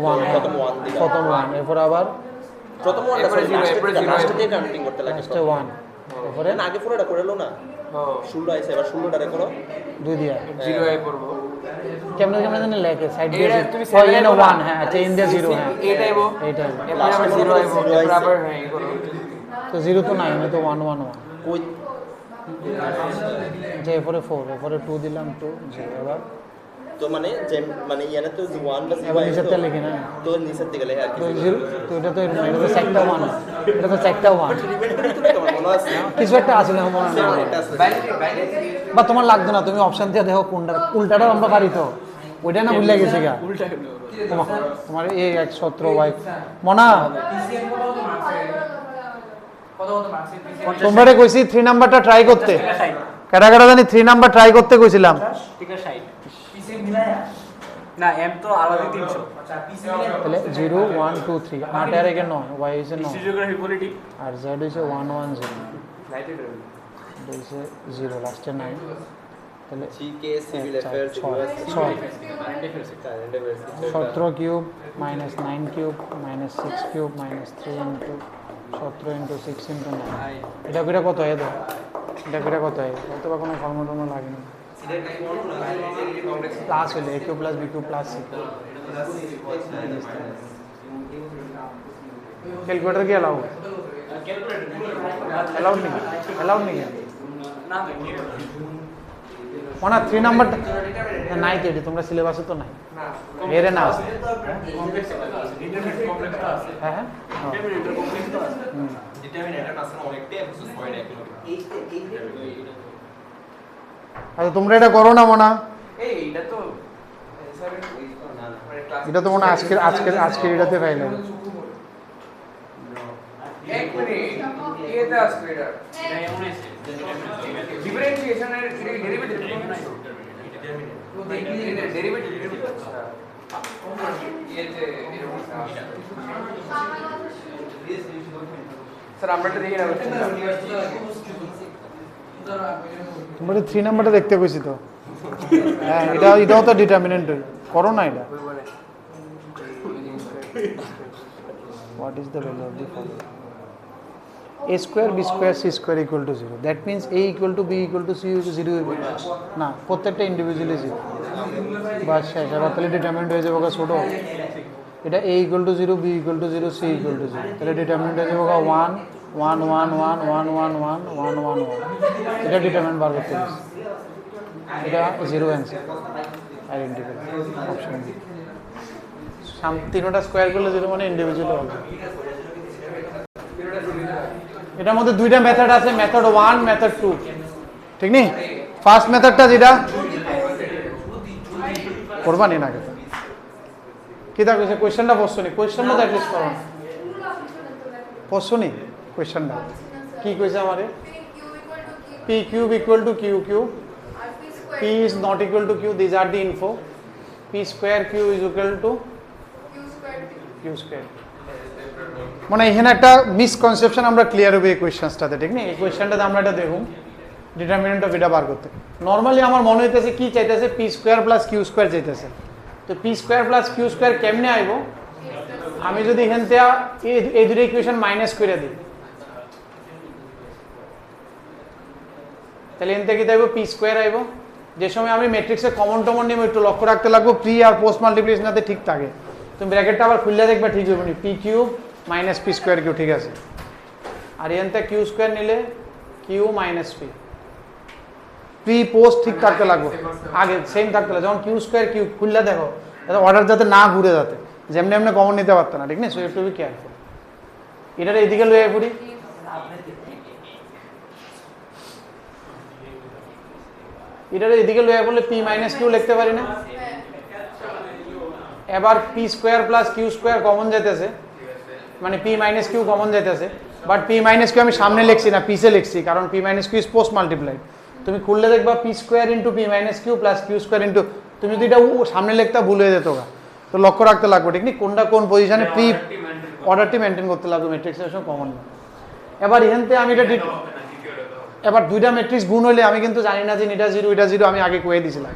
1 প্রথম 1 দিলাম, প্রথম 1 এরপর আবার প্রথম 1 এরপরে zero, এরপরে zero লাস্ট দিয়ে কাউন্টিং করতে লাগে। লাস্টে 1, এরপরে না আগে পুরোটা করে লো না, হ্যাঁ 16 আইছে, এবার 16টারে করো 2 দিয়া 0 আই পড়বো। কেমনে কেমনে জানি লেখে সাইড দিয়ে এটা তুমি হয় seven না আইবো 1, হ্যাঁ আচ্ছা ইন দিয়ে 0, হ্যাঁ 8 আইবো, এইটা এরপর আবার 0 আইবো, এরপর আবার হ্যাঁ এই করো। তো 0 তো নাই, আমি তো 1 1 1, কই যে এরপরে 4, এরপরে 2 দিলাম 2 0, এবার তো মানে যে মানে ইয়ানে তো 1 বা 0 এবার আইছে নিচেরটা লিখি না, তো নিচের দিকে লেখা আর কি তো 0, তো এটা তো এটা তো চারটা 1, এটা তো চারটা 1, রিমেন্ড করে তো তোমার মনে আছে কিছু একটা আছে না মনে সেটা হয়, একটা আছে। বা তোমার লাগতো না, তুমি অপশন দিয়ে দেখো কোনটা, উল্টাটা আমরা পারি তো, ওইটা না ভুলে গেছি গা তোমার এই 117 y মনা তোমরা কইছি 3 নাম্বারটা ট্রাই করতে, কাটা কাটা জানি 3 নাম্বার ট্রাই করতে কইছিলাম। ঠিক আছে 60 পিসি মিলায়া না এম তো আলাদা 300 আচ্ছা পিসি মিলায়া তাহলে 0 1 2 3 8 এর আগে 9, y হইছে 9 জিওগ্রাফি পলিটিক আর z হইছে 1 1 0, লাইটে করো। এটা হইছে 0 লাস্টে 9, তাহলে GK civil affairs 17 cube minus 9 cube minus 6 cube minus 3 into 17 into 6 into 9, এটা করে কত হয়? এটা করে কত হয়? হয়তো বা কোনো ফর্মুলা লাগে না, প্লাস হলে a cube plus b cube plus c। Calculator কি অ্যালাউ? অ্যালাউড নাকি? না মনে 3 নাম্বারটা নাই তো, এটা তোমরা সিলেবাসে তো নাই, এরে না আছে, কমপ্লেক্স আছে ডিটারমিনেন্ট কমপ্লেক্স আছে হ্যাঁ হ্যাঁ ডিটারমিনেন্ট কমপ্লেক্স আছে ডিটারমিনেন্টর আছে অনেকটাই এমসিস পয়েন্ট একদম আচ্ছা তোমরা এটা করো না মনে এই এটা তো স্যারের এটা তো মনে হয় আজকের এটাতে পাইলে এক মিনিট এটা আসবে এটা এমন আছে ডিফারেন্সিয়েশনের ডেরিভেটিভ ডেরিভেটিভ আচ্ছা এতে এরকম স্যার আমরা এটা দেখি না তোমরা 3 নাম্বারটা দেখতে কইছি তো, হ্যাঁ এটাও তো ডিটারমিনেন্ট করো না এটা। What is the value of the following? A square, b square, c square equal to 0. That means a equal to b equal to c equal to 0 না, প্রত্যেকটা ইন্ডিভিজুয়ালি 0। বাস শেষ, এবার তাহলে ডিটারমিনেন্ট হয়ে যাবে ছোট, এটা a equal to 0, b equal to 0, c equal to 0, তাহলে ডিটারমিনেন্ট হয়ে যাবে 1 1 1 1 1 1 1 1 1 1, এটা ডিটারমিনেন্ট বার করতে হবে, এটা 0 অ্যান্সার আইডেন্টিক্যাল অপশন বি। তিনটা স্কোয়ার করলে 0 মানে ইন্ডিভিজুয়ালি হবে। এটার মধ্যে দুইটা মেথড আছে, মেথড 1 মেথড 2, ঠিক নেই? ফার্স্ট মেথডটা যেটা করবা নি না কেন কি তা কইছে কোশ্চেনটা পড়ছনি, কোশ্চেনটা তো অ্যাটলিস্ট করো পড়ছনি কোশ্চেনটা কি কইছে আমারে p cube equal to q cube, p is not equal to q, these are the info, p square q is equal to q square। মানে এখানে একটা মিসকনসেপশন আমরা ক্লিয়ার হবে এই কোশ্চেনটাতে, ঠিক না? এই কোশ্চেনটাতে আমরা এটা দেখুন ডিটারমিনেন্ট অফ এটা বার করতে। নরমালি আমার মনে হইতেছে কি চাইতেছে, p square plus q square চাইতেছে, তো p square plus q square কেমনে আইবো? আমি যদি এখান থেকে এই দুটো ইকুয়েশন মাইনাস করে দিই, তাহলে এখান থেকে কি আইবো? p স্কয়ার আইবো যে সময় আমি ম্যাট্রিক্সে কমন টমন নিয়ে একটু লক্ষ্য রাখতে লাগবো প্রি আর পোস্ট মাল্টিপ্লিকেশন যাতে ঠিক থাকে। তুমি ব্র্যাকেটটা আবার খুললে দেখবে ঠিক হবে নি, p cube minus p square q, ঠিক আছে। আর এখান থেকে কিউ স্কোয়ার নিলে q minus p, pre post ঠিক থাকতে লাগবে, আগে সেম থাকতে লাগবে। যখন কিউ স্কোয়ার কিউ খুললে দেখো অর্ডার যাতে না ঘুরে যাতে, যেমনি এমনি কমন নিতে পারতো না, ঠিক না? So you have to be careful. এটার এদিকে লয়ে পড়ি, এটার এদিকে লয়ে পড়লে পি মাইনাস কিউ লিখতে পারি না? এবার p square plus Q square common যেতেছে, মানে পি মাইনাস কিউ কমন যেতেছে, বাট পি মাইনাস কিউ আমি সামনে লিখছি না, পিছে লিখছি, কারণ p minus q is post multiplied. তুমি খুললে দেখবা p square into p minus q plus Q square into, তুমি যদি এটা সামনে লিখতে ভুল হয়ে যেত গা, তো লক্ষ্য রাখতে লাগবে ঠিক নি কোনটা কোন পজিশনে প্রি অর্ডারটি মেনটেন করতে লাগবে ম্যাট্রিক্সের সঙ্গে কমন না। এবার এখান থেকে আমি এটা এবার দুইটা ম্যাট্রিক্স গুণ হলে আমি কিন্তু জানি না যে এটা জিরো এটা জিরো, আমি আগে কয়ে দিয়েছিলাম।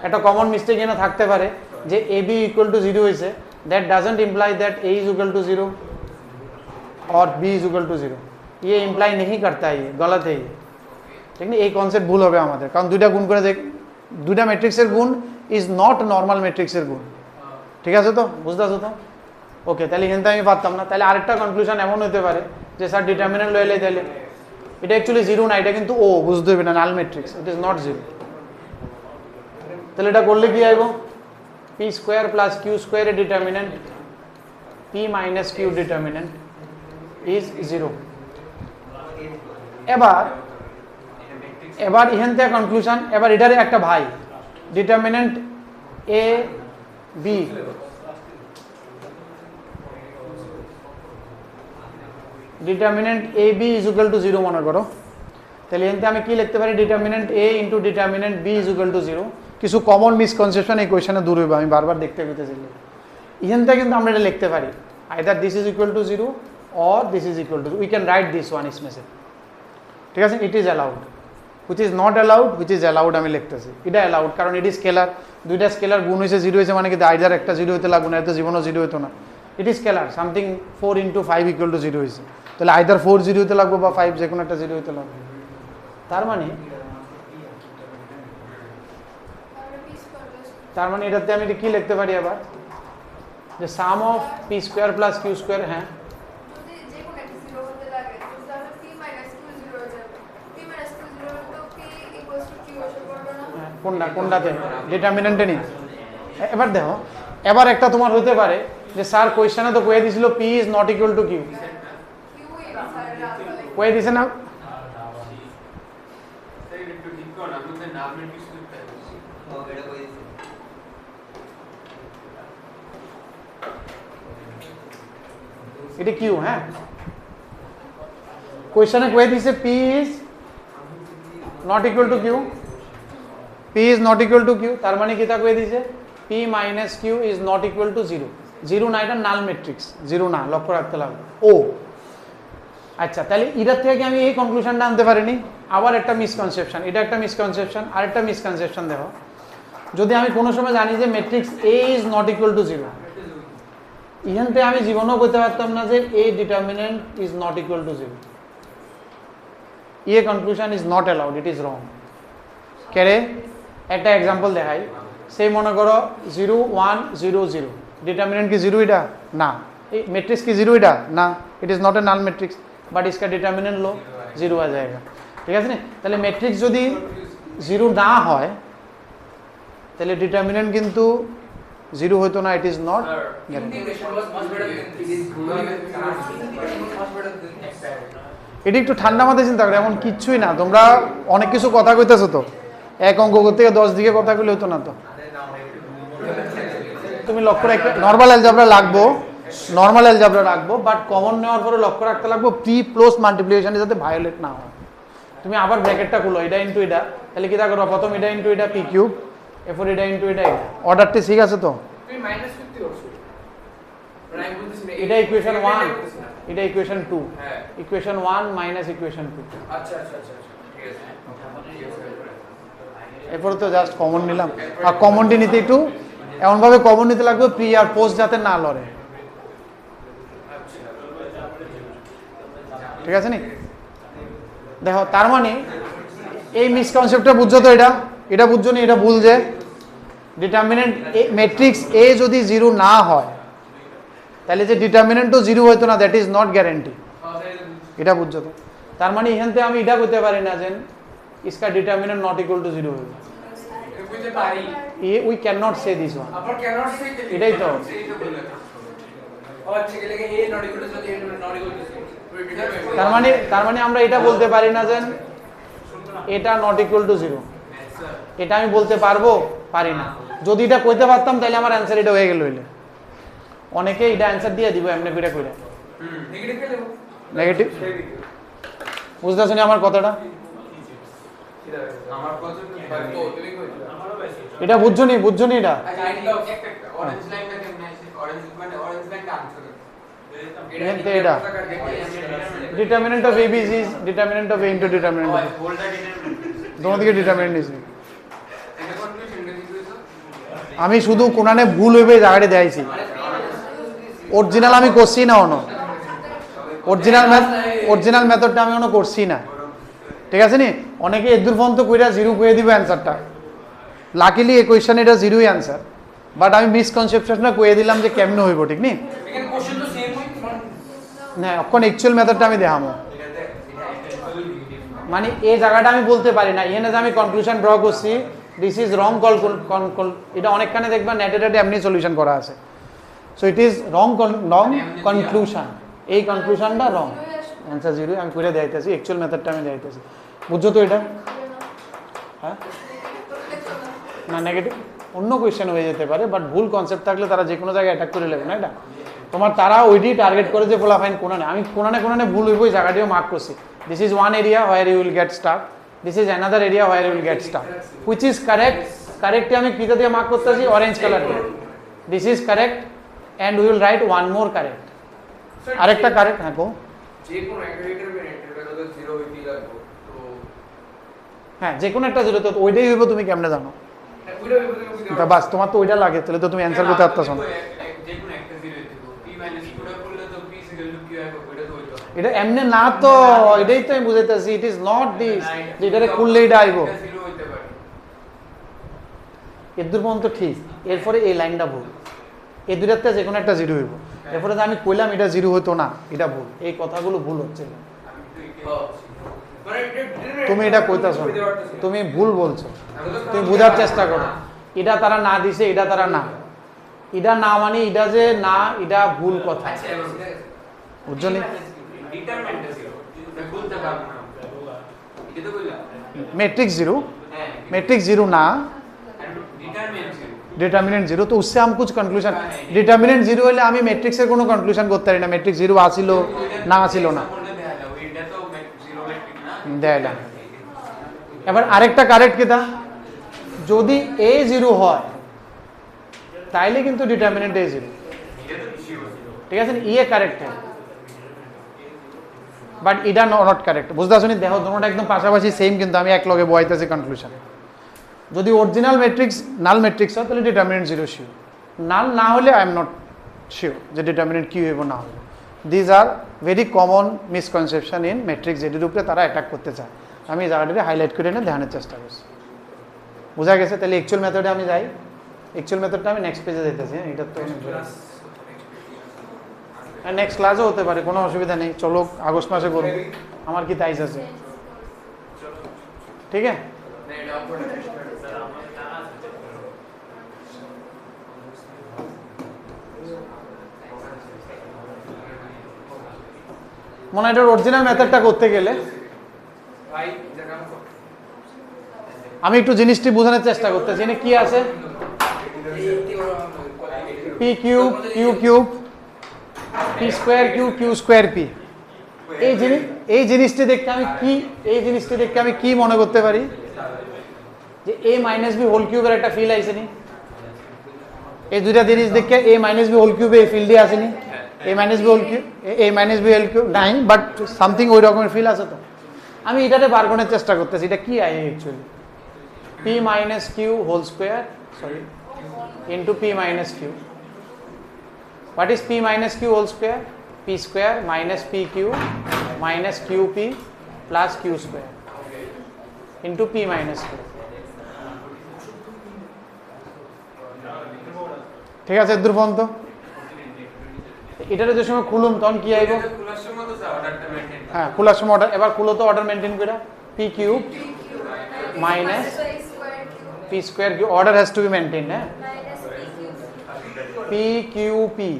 একটা কমন মিস্টেক এখানে থাকতে পারে যে A B equal to zero হয়েছে, that doesn't imply that A is equal to zero और B is equal to zero, ये इम्प्लाई नहीं करता है, ये गलत है ये, ঠিক না? এই কনসেপ্ট ভুল হবে আমাদের, কারণ দুইটা গুণ করে দেখ, দুইটা ম্যাট্রিক্সের গুণ ইজ নট নর্মাল ম্যাট্রিক্সের গুণ, ঠিক আছে তো? বুঝতে পারছো তো? ওকে, তাহলে এখান থেকে আমি পারতাম না। তাহলে আরেকটা কনক্লুশন এমন হতে পারে যে স্যার ডিটারমিনেন্ট লইলে তাহলে এটা অ্যাকচুয়ালি জিরো না, এটা কিন্তু ও বুঝতে হবে না, null matrix, it is not zero. তাহলে এটা করলে কি আইব? পি স্কোয়ার প্লাস কিউ স্কোয়ারের determinant P minus Q determinant is zero. এবার এবার এখান থেকে কনক্লুশন, এবার এটারে একটা ভাই determinant A B, determinant A B is equal to zero মনে করো, তাহলে এখান থেকে আমি কি লিখতে পারি? Determinant A into determinant B is equal to zero. কিছু কমন মিসকনসেপশন এই কোয়েশনে দূর হইবে, আমি বারবার দেখতে পেতেছি। এখান থেকে কিন্তু আমরা এটা লিখতে পারি either this is equal to zero or this is equal two, we can write this one is message, ঠিক আছে? It is allowed, which is not allowed, which is allowed আমি লিখতেছি। এটা অ্যালাউড কারণ ইট ইজ স্কেলার, দুইটা স্কেলার গুণ হয়েছে জিরো হয়েছে, মানে কি আইদার একটা জিরো হইতে লাগবে না, এত জীবনও জিরো হতো না। It is scalar, something 4 into 5 equal to zero হয়েছে, তাহলে আইদার 4 জিরো হতে লাগবে বা 5 যে কোনো একটা জিরো হতে লাগবে। তার মানে এটাতে আমি কি লিখতে পারি আবার, যে sum of P square plus Q square, হ্যাঁ কোনটাতে ডিটারমিনেন্টে নেই। এবার দেখো, এবার একটা তোমার হতে পারে যে স্যার কোয়েশ্চেনে তো কয়ে দিছিল p is not equal to q, কয়ে দিছে না? এটা কিউ, হ্যাঁ কোয়েশ্চেনে কয়ে দিছে p is not equal to q, p is not equal to q, তার মানে কি তা কয়ে দিছে p minus q is not equal to zero. Zero না, এটা নাল ম্যাট্রিক্স, জিরো না, লক্ষ্য রাখতে লাগবে ও। আচ্ছা, তাহলে এটার থেকে আমি এই কনক্লুশনটা আনতে পারিনি। আবার একটা মিসকনসেপশন, এটা একটা মিসকনসেপশন, আর একটা মিসকনসেপশন দেখো, যদি আমি কোনো সময় জানি যে matrix A is not equal to zero, এখান থেকে আমি জীবনেও বলতে পারতাম না যে A determinant is not equal to zero. ये conclusion is not allowed, it is wrong. কেরে একটা এক্সাম্পল দেখাই, সেই মনে করো 0 1 0 0, ডিটারমিনেন্ট কি জিরো? এটা না। এই मैट्रिक्स की जीरो এটা না, it is not a null matrix, but इसका डिटरमिनेंट लो जीरो आ जाएगा, ঠিক আছে না? তাহলে मैट्रिक्स যদি জিরো না হয় তাহলে ডিটারমিনেন্ট কিন্তু জিরো হতো না, ইট ইজ নট এটা একটু ঠান্ডা মাথায় চিন্তা করে, এমন কিচ্ছুই না। তোমরা অনেক কিছু কথা কইতেছো তো, এক অঙ্ক করতে 10 দিকে কথা কইলে হতো না তো। তুমি লক্ষ্য রাখবে নরমাল অ্যালজেব্রা লাগবো, নরমাল অ্যালজেব্রা রাখবো, বাট কমন নেওয়ার পরে লক্ষ্য রাখতে লাগবো প্রি পোস্ট মাল্টিপ্লিকেশনে যাতে ভায়োলেট না হয়। তুমি আবার ব্র্যাকেটটা খুলো, এটা ইনটু এটা, তাহলে কি তা করো? প্রথম এটা ইনটু এটা পি কিউব, এরপর এটা ইনটু এটা, অর্ডারটি ঠিক আছে তো? তুমি মাইনাস 50 করছো, মানে আমি বলতেছি না এটা ইকুয়েশন 1, এটা ইকুয়েশন 2, হ্যাঁ ইকুয়েশন 1 মাইনাস ইকুয়েশন 2। আচ্ছা আচ্ছা আচ্ছা ঠিক আছে। এরপর তো জাস্ট কমন নিলাম, আর কমনটি নিতে একটু এমনভাবে কমন নিতে লাগবে প্রি আর পোস্ট যাতে না লড়ে, ঠিক আছে নি? দেখো তার মানে এই মিসকনসেপ্টটা বুঝছো তো? এটা এটা বুঝছো নি, এটা ভুল যে ডিটারমিনেন্ট ম্যাট্রিক্স এ যদি জিরো না হয় তাহলে যে ডিটারমিনেন্টও জিরো হইতো না, দ্যাট ইজ নট গ্যারেন্টি। এটা বুঝছো তো? তার মানে এখান থেকে আমি এটা করতে পারি না যে इसका determinant not equal to zero হবে। বুঝতে পারি we can not say this one. আবার ক্যানট সে এটাই তো। বললাম और अच्छे के लिए A not equal to A not equal to তার মানে আমরা এটা বলতে পারি না যে এটা নট ইকুয়াল টু জিরো, এটা আমি বলতে পারবো পারি না। যদি এটা কইতে পারতাম তাহলে আমার অ্যান্সার এটা হয়ে গেল। হইলে অনেকে এটা অ্যান্সার দিয়ে দিব এমনি করে কইরা নেগেটিভ কে দেব নেগেটিভ। বুঝতেছ না আমার কথাটা? আমার কত তো তুমি কই এটা বুঝছো নি, বুঝছো নি এটা? কাইন্ড অফ অরেঞ্জ লাইনটা কেমন আছে? অরেঞ্জ মানে অরেঞ্জ লাইনটা আনসার এটা determinant of ABC is determinant of A into determinant of হোলটা ডিটারমিনেন্ট দোনো দিকে ডিটারমিনেন্ট ইজ। এটা কনফিউশন দেখি আমি শুধু কোনানে ভুল হইবে এই জায়গাটা দেখাইছি, অরিজিনাল আমি করছি না অন, অরিজিনাল মেথডটা আমি অন করছি না, ঠিক আছে নি? অনেকে এদুর ফোন তো কইরা জিরো কইয়ে দিব অ্যান্সারটা। লাকিলি এই কোয়েশ্চেন এটা জিরোই অ্যান্সার, বাট আমি মিসকনসেপশনটা কইয়ে দিলাম যে কেমনে হইব, ঠিক নি? এখানে কোশ্চেন তো সেম হই না এখন অ্যাকচুয়াল মেথডটা আমি দেখামো। মানে এই জায়গাটা আমি বলতে পারি না, এখানে যে আমি কনক্লুশন ড্র করছি দিস ইজ রং এটা অনেকখানে দেখবা নেটেড এমনি সলিউশন করা আছে। So it is wrong conclusion, এই কনক্লুশনটা রং, অ্যান্সার জিরো আমি করে দেখাইতেছি, অ্যাকচুয়াল মেথডটা আমি দেখাইতেছি। বুঝছো তো এটা? হ্যাঁ না নেগেটিভ অন্য কোয়েশ্চেন হয়ে যেতে পারে, বাট ভুল কনসেপ্ট থাকলে তারা যে কোনো জায়গায় অ্যাটাক করে নেবে না। এটা তোমার তারা ওইটি টার্গেট করে যে ফলাফাইন কোনানে, আমি কোনানে ভুল হইব ওই জায়গাটিও মার্ক করছি। This is one area where you will get stuck, this is another area where you will get stuck, which is correct. কারেক্টে আমি কিতা দিয়ে মার্ক করতেছি? অরেঞ্জ কালার দিয়ে। This is correct and we will write one more correct. আরেকটা কারেক্ট, হ্যাঁ গো। যে কোন একটা ডিটারমিনেন্ট এটা তো 0 হইতে লাগবে তো হ্যাঁ যে কোনো একটা জিরো, তো ওইটাই হইব, তুমি কেমনে জানো? ওইটা বাস তোমার তো ওইটা লাগে, তাহলে তো তুমি অ্যান্সার করতে পারতেছ না। যে কোন একটা 0 হইতে p মাইনাস পুরো করলে তো p ইকুয়াল টু q হবে, ওইটা তো হইতো এটা এমনি না তো, এটাই তো আমি বুঝাইতেছি। ইট ইজ নট দিস যে এটারে খুললে এটা আইব। 0 হইতে পারে এদুর পর্যন্ত ঠিক, এরপরে এই লাইনটা ভুল, এই দুটাতে যে কোনো একটা জিরো হইব। এরপরে যে আমি কইলাম এটা জিরো হতো না, এটা ভুল, এই কথাগুলো ভুল হচ্ছে। তুমি এটা কইতাছো না, তুমি ভুল বলছো, তুমি বোঝার চেষ্টা করো। এটা তারা না দিছে, এটা তারা না, এটা না মানে এটা যে না, এটা ভুল কথা, আচ্ছা বুঝছো নি? ডিটারমিনেন্ট 0 এটা বলতে পারবো না, এটা তো কইলা मैट्रिक्स जीरो, হ্যাঁ मैट्रिक्स जीरो ना, ডিটারমিনেন্ট 0 डिटर्मिनेंट जीरो, तो उससे हम कुछ कंक्लूजन, डिटर्मिनेंट जीरो হলে আমি ম্যাট্রিক্সের কোনো কনক্লুশন করতে পারি না, ম্যাট্রিক্স জিরো আসিল না আসিল না, এটা তো 0 ম্যাট্রিক্স না দেয়লা। এবার আরেকটা কারেক্ট কিটা, যদি এ জিরো হয় তাইলে কিন্তু ডিটারমিনেন্ট এ জিরো, ঠিক আছে? ইয়ে কারেক্ট है, বাট এটা নট কারেক্ট। বুঝতে আসনি? দেখো দুটোটা একদম পাশাপাশি সেম, কিন্তু আমি এক লগে বয়াইতেছি কনক্লুশন। যদি অরিজিনাল ম্যাট্রিক্স নাল ম্যাট্রিক্স হয় তাহলে ডিটারমিনেন্ট জিরো শিওর, নাল না হলে আই এম নট শিওর যে ডিটারমিনেন্ট কি হইব না হইব। These are very common misconception in matrix, যেটির উপরে তারা অ্যাটাক করতে চায়। আমি এই জায়গাটাকে হাইলাইট করে এনে দেখানোর চেষ্টা করছি। বোঝা গেছে? তাহলে অ্যাকচুয়াল মেথডে আমি যাই, অ্যাকচুয়াল মেথডটা আমি নেক্সট পেজে যেতেছি। এটা তো নেক্সট ক্লাসও হতে পারে, কোনো অসুবিধা নেই। চলো আগস্ট মাসে করবো, আমার কি তাইজ আছে, ঠিক আছে? মনে হয় এটার অরিজিনাল মেথডটা করতে গেলে ভাই দেখা আমি একটু জিনিসটি বোঝানোর চেষ্টা করতেছি। এখানে কি আছে? P cube, q cube, p square q, q square p. এই জিনিসটি দেখে আমি কি মনে করতে পারি যে এ মাইনাস বি হোল কিউবের একটা ফিল আইসেনি? এই দুইটা জিনিস দেখে এ মাইনাস বি হোল কিউবে এই ফিল্ডই আসেনি? এ মাইনাস বি হোল কিউব, এ মাইনাস বি হোল কিউব নাই, বাট সামথিং ওই রকমের ফিল আছে। তো আমি এটাতে বার করার চেষ্টা করতেছি এটা কি I actually. p minus q whole square, sorry, into p minus q. What is p minus q whole square? P square minus pq minus qp plus q square into p minus q. ঠিক আছে দূর পর্যন্ত এটার যে সময় খুলুম তখন কি আইব খোলার সময় তো অর্ডারটা মেইনটেইন হ্যাঁ খোলার সময় অর্ডার এবার খুলো তো অর্ডার মেনটেন করে p cube minus p square q order has to be maintain হ্যাঁ p q p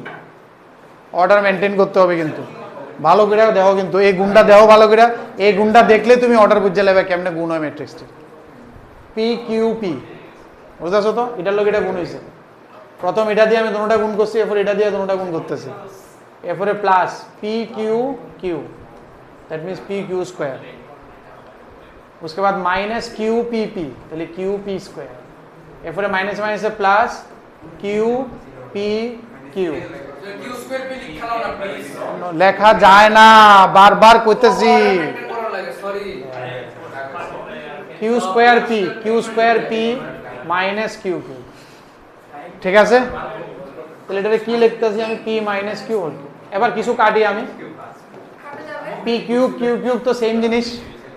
order maintain করতে হবে কিন্তু ভালো করে দেখো কিন্তু এই গুণটা দেখো ভালো করে এই গুণটা দেখলে তুমি অর্ডার বুঝে নেবে কেমনে গুণ হয় ম্যাট্রিক্সটি পি কিউ পি বুঝতেছো তো এটার লোক এটা গুণ হয়েছে প্রথম এটা দিয়ে আমি দুটোটা গুণ করছি এরপর এটা দিয়ে দুটোটা গুণ করতেছি এরপরে plus p q q that means p q square उसके बाद माइनस क्यू पी पी তাহলে কিউ পি স্কয়ার এরপরে মাইনাস মাইনাসে plus q p q q square p লিখা নাও না প্লিজ লেখা যায় না বারবার কইতেছি মেইনটেইন করা লাগে sorry q square p minus q q ঠিক আছে তাহলে এটাকে কি লিখতেছি আমি পি মাইনাস কিউ হোল এবার কিছু কাটি আমি পি কিউব কিউ কিউব তো সেম জিনিস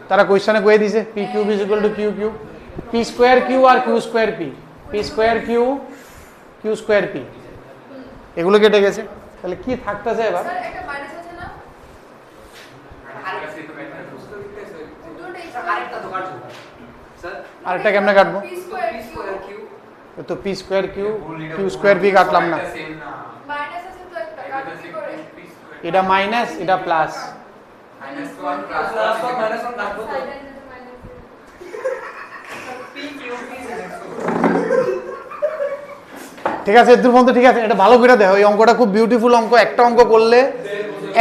তারা কোশ্চেনে কয়ে দিয়েছে p cube is equal to q cube p square q আর q square p p square q q square p এগুলো কেটে গেছে তাহলে কি থাকতেছে এবার স্যার একটা মাইনাস আছে না আরেকটা তো কাটছো স্যার আরেকটা কেমনে কাটবো পি স্কয়ার কিউ তো p square q q square p কাটলাম না সেম না মাইনাস আছে তো একটা কাটো কি করে এটা মাইনাস এটা plus minus 1 plus plus 1 minus 1 কাটবো তো সাইড আছে মাইনাস পি কিউ পি ঠিক আছে এর পর্যন্ত ঠিক আছে এটা ভালো করে দেখো এই অঙ্কটা খুব বিউটিফুল অঙ্ক একটা অঙ্ক করলে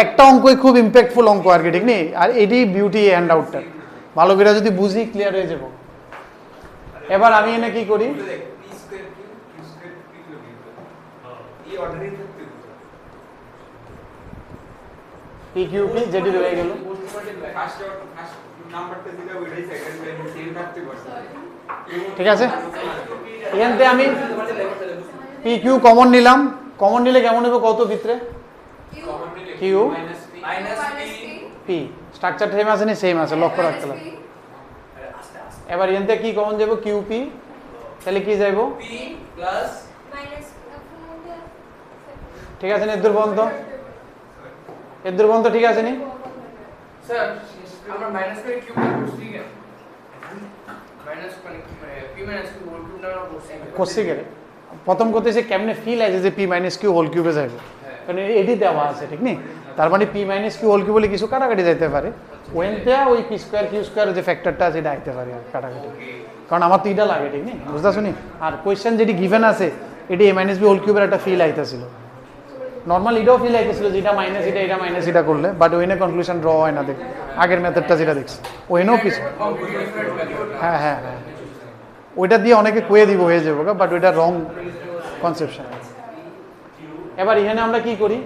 একটা অঙ্কই খুব ইম্প্যাক্টফুল অঙ্ক আর কি ঠিক নেই আর এটি বিউটি হ্যান্ড আউটটা ভালো করে যদি বুঝি ক্লিয়ার হয়ে যাব এবার আমি এনে কি করি p square q q square p q এই অর্ডারই থাকতে পি কিউ পি যেটি রয়ে গেল ফার্স্ট নাম্বারটা যেটা ওইটাই সেকেন্ড সেম থাকতে পারে ঠিক আছে এখান থেকে আমি পি কিউ কমন নিলাম কমন নিলে কেমন হবে কত ভিতরে q minus p minus p p structure same আছে না সেম আছে লক্ষ্য রাখতে হবে এবার এখান থেকে কি কমন যাব কিউ পি তাহলে কি যাইব পি প্লাস মাইনাস ঠিক আছে না এর পর্যন্ত ঠিক আছে নি স্যার আমরা মাইনাস করে কিউ করছি কেন মাইনাস মানে p minus q whole q না করছি করছি গেলে প্রথম করতেছে কেমনে ফিল আছে যে পি মাইনাস কিউ হোল কিউবে যাইব কারণ এটি দেওয়া আছে ঠিক নেই তার মানে p minus q whole q বলে কিছু কাটাকাটি যাইতে পারে ওয়েনতে ওই পি স্কোয়ার কিউ স্কোয়ার যে ফ্যাক্টরটা আছে এটা আইতে পারে কাটাকাটি কারণ আমার তো এটা লাগে ঠিক নেই বুঝতে শুনি আর কোয়েশ্চেন যেটি গিভেন আছে এটি এ মাইনাস বি হোল কিউবের একটা ফিল আইতেছিল নর্মাল এটাও ফিল আইতেছিল যেটা মাইনাস এটা মাইনাস এটা করলে বাট ওইনে কনক্লুশন ড্র হয় না দেখ আগের মেথডটা যেটা দেখছি ওইনেও কিছু হ্যাঁ হ্যাঁ হ্যাঁ ওইটা দিয়ে অনেকে কয়ে দিব হয়ে যাবো বাট ওইটা রং কনসেপশন এবার এখানে আমরা কি করি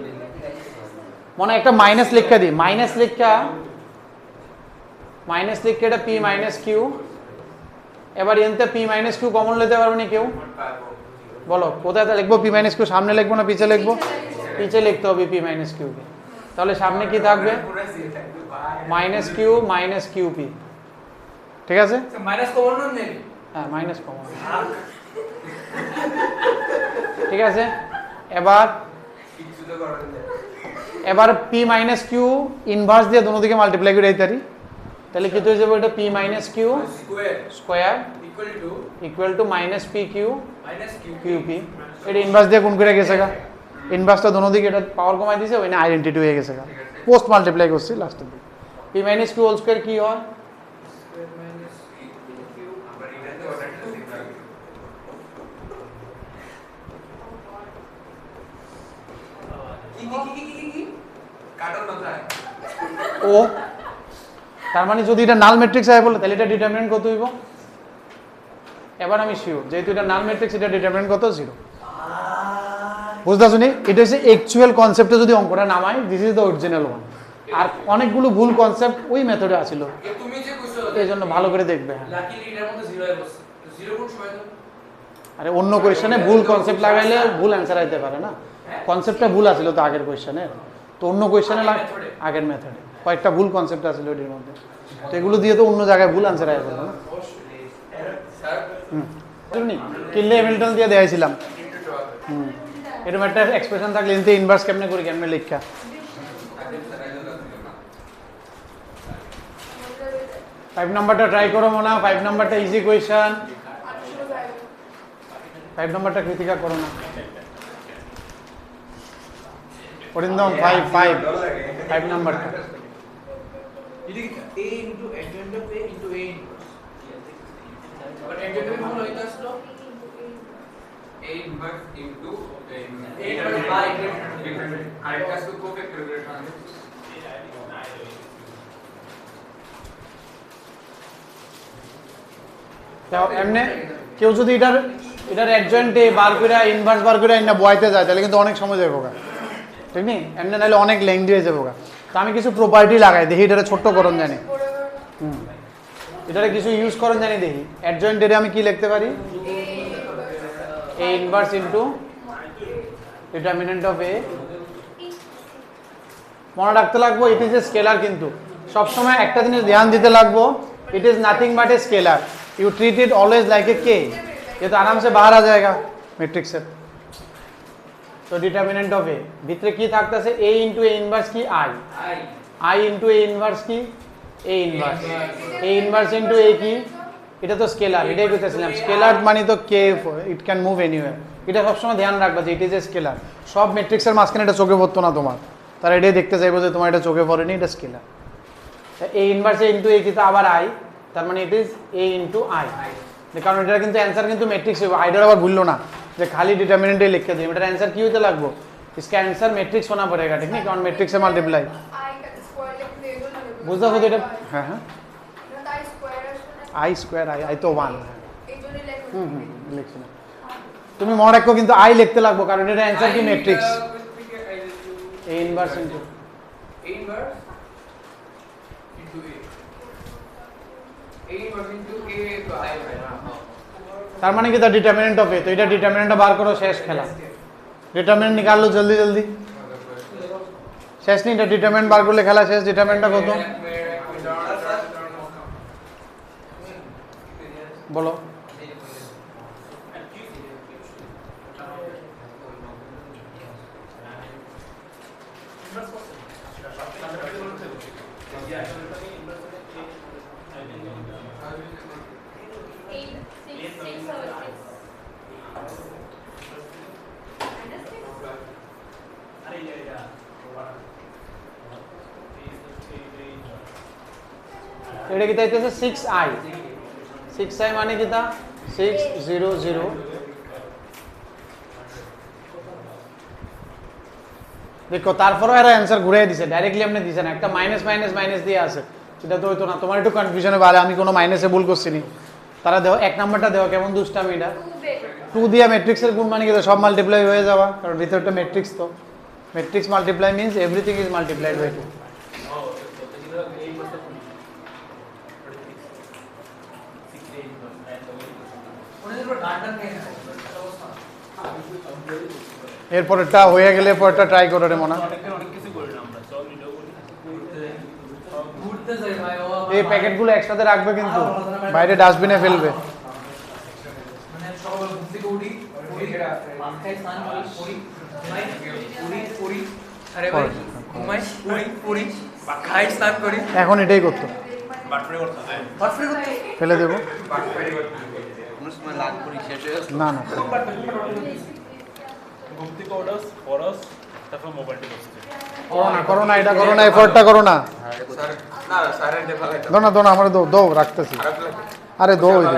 মনে একটা মাইনাস লেখা দিই মাইনাস লেখা এটা পি মাইনাস কিউ এবার এনতে পি মাইনাস কিউ কমন নিতে পারবে না কেউ বলো কোথায় লিখবো পি মাইনাস কিউ সামনে লিখবো না পিছে লিখবো পিছে লিখতে হবে পি মাইনাস কিউ কে তাহলে সামনে কি থাকবে মাইনাস কিউ পি ঠিক আছে মাইনাস কমন নেই হ্যাঁ মাইনাস কমন ঠিক আছে এবার কিছু তো করা যায় এবার পি মাইনাস কিউ ইনভার্স দিয়ে দুটো দিকে মাল্টিপ্লাই করে দিতে পারি তাহলে কি হয়ে যাবে এটা p minus q square square equal to minus p q minus q q p এটা ইনভার্স দিয়ে গুণ করে গেছে গা ইনভার্সটা দুটো দিকে এটা পাওয়ার কমাই দিয়েছে ওইটা আইডেন্টিটি হয়ে গেছে গা পোস্ট মাল্টিপ্লাই করছি লাস্টের দিকে p minus q whole square কি হয় স্কয়ার মাইনাস কিউ আমরা এটাতে অর্ডারটা দেখতে হবে কি কাটার মাত্রায় ও তার মানে যদি এটা নাল ম্যাট্রিক্স হয় বলে তাহলে এটা ডিটারমিনেন্ট কত হইব এবার আমি শিওর যেহেতু এটা নাল ম্যাট্রিক্স এটা ডিটারমিনেন্ট কত 0 বুঝতে শুনি এটা হচ্ছে অ্যাকচুয়াল কনসেপ্টে যদি অঙ্কটা নামাই this is the original one আর অনেকগুলো ভুল কনসেপ্ট ওই মেথডে আছিল তুমি যে কইছো এই জন্য ভালো করে দেখবে হ্যাঁ লাকিলি এর মধ্যে 0 এর বসে 0 কোন সময় দাও আরে অন্য কোয়েশ্চেনে ভুল কনসেপ্ট লাগাইলে ভুল অ্যান্সার আইতে পারে না কনসেপ্টটা ভুল আছিল তো আগের কোয়েশ্চেনে তো অন্য কোয়েশ্চেনে আগের মেথডে কয়েকটা ভুল কনসেপ্ট আছিল এর মধ্যে তো এগুলো দিয়ে তো অন্য জায়গায় ভুল অ্যান্সার আইবে না স্যার কিনলে হ্যামিল্টন দিয়ে দেখাইছিলাম এরকম একটা এক্সপ্রেশন থাকলে ইনতে ইনভার্স কেমনে করি কেমনে লিখা 5 নাম্বারটা ট্রাই করো মোনা 5 নাম্বারটা ইজি কোয়েশ্চন 5 নাম্বারটা কৃতিকা করো না অরিন্দম 5 নাম্বারটা A into adjoint of A into A inverse. But adjoint হলো এটা আসলো A inverse into A A inverse by আরেকটা আসলে কোফ্যাক্টর রিলেশন তাও এমনে কেউ যদি এটার অ্যাডজয়েন্টে বার করে ইনভার্স বার করে না বয়তে যায় তাহলে কিন্তু অনেক সময় যাবে ঠিক নেই এমনি নাহলে অনেক লেংদি হয়ে যাবে তো আমি কিছু প্রপার্টি লাগাই দেখি এটারে ছোট্ট করণ জানি এটারে কিছু ইউজ করণ জানি দেখি অ্যাডজয়েন্টে আমি কি লিখতে পারি A inverse into determinant of A মনে রাখতে লাগবো ইট ইজ এ স্কেলার কিন্তু সব সময় একটা জিনিস ধ্যান দিতে লাগবো it is nothing but A scalar you treat it always like a के ये तो आराम से बाहर आ जाएगा मैट्रिक्स से तो डिटरमिनेंट ऑफ ए भीतर की থাকতা আছে a into a inverse की i into a inverse की a inverse into a की এটা তো স্কেলার এটাই কইতেছিলাম স্কেলার মানে তো কে ইট ক্যান মুভ এনিওয়্যার এটা সব সময় ধ্যান রাখবা যে ইট ইজ এ স্কেলার সব ম্যাট্রিক্সের মাঝখানে এটা চোখে পড়তো না তোমার তারা এটাই দেখতে চাইবো যে তোমার এটা চোখে পড়েনি এটা scalar a inverse into a কি তো আবার i তার মানে it is a into i কারণ এটা কিন্তু অ্যানসার কিন্তু ম্যাট্রিক্স হবে আইডার আবার ভুললো না যে খালি ডিটারমিনেন্টে লিখতে দিই এটার অ্যানসার কি হতে লাগবো इसका आंसर मैट्रिक्स होना पड़ेगा ठीक है कौन मैट्रिक्स से मल्टीप्लाई I का स्क्वायर लिखते हैं ना বুঝতে হবে এটা হ্যাঁ হ্যাঁ ना I square i square i তো 1 এই জন্য লেখো লিখছি না তুমি মনে রাখো কিন্তু i লিখতে লাগবো কারণ এটা অ্যানসার কি matrix a inverse into A inverse into A. A inverse into A তো I হয় না তার মানে কি দা ডিটারমিনেন্ট অফ এ তো এটা ডিটারমিনেন্টটা বার করো শেষ খেলা ডিটারমিনেন্ট निकाल लो जल्दी जल्दी শেষ नहीं এটা ডিটারমিনেন্ট বার করলে খেলা শেষ ডিটারমিনেন্টটা কত বলো এটা কি তাইতেছে 6i 6i মানে কি তা 600 দেখো তারপরও এরা অ্যানসার ঘুরিয়ে দিছে ডাইরেক্টলি আপনি দিছেন না একটা মাইনাস মাইনাস মাইনাস দিয়ে আছে সেটা তো হইতো না তোমার একটু কনফিউশনে বাড়ে আমি কোনো মাইনাসে ভুল করছি নি তারা দেখো এক নাম্বারটা দেখো কেমন দুষ্টামি এটা 2 দিয়ে ম্যাট্রিক্সের গুণ মানে কি সব মাল্টিপ্লাই হয়ে যাওয়া কারণ ভিতরটা ম্যাট্রিক্স তো matrix multiply means everything is multiplied by 2 এরপরটা হয়ে গেলে পরটা ট্রাই করো রে মনা ঘুরতে যাই ভাই ও এই প্যাকেটগুলো একসাথে রাখবে কিন্তু বাইরে ডাস্টবিনে ফেলবে মানে সকাল ঘুম থেকে উঠি মাথায় স্নান করি পুরি আরে ভাই ঘুমাই পুরি খাই স্নান করি এখন এটাই করতো বাটফ্রি করতে ফেলে দেবো কোনো সময় লাগ করি শেষ হয়ে গেছে না না গুপ্তি কোডস ফরস তারপর মোবাইলটি বসছে করো না এটা করো না এফর্টটা করো না স্যার না স্যারের দেখা লাগে দো না আমার দো রাখতেছি আরে দো ওই দো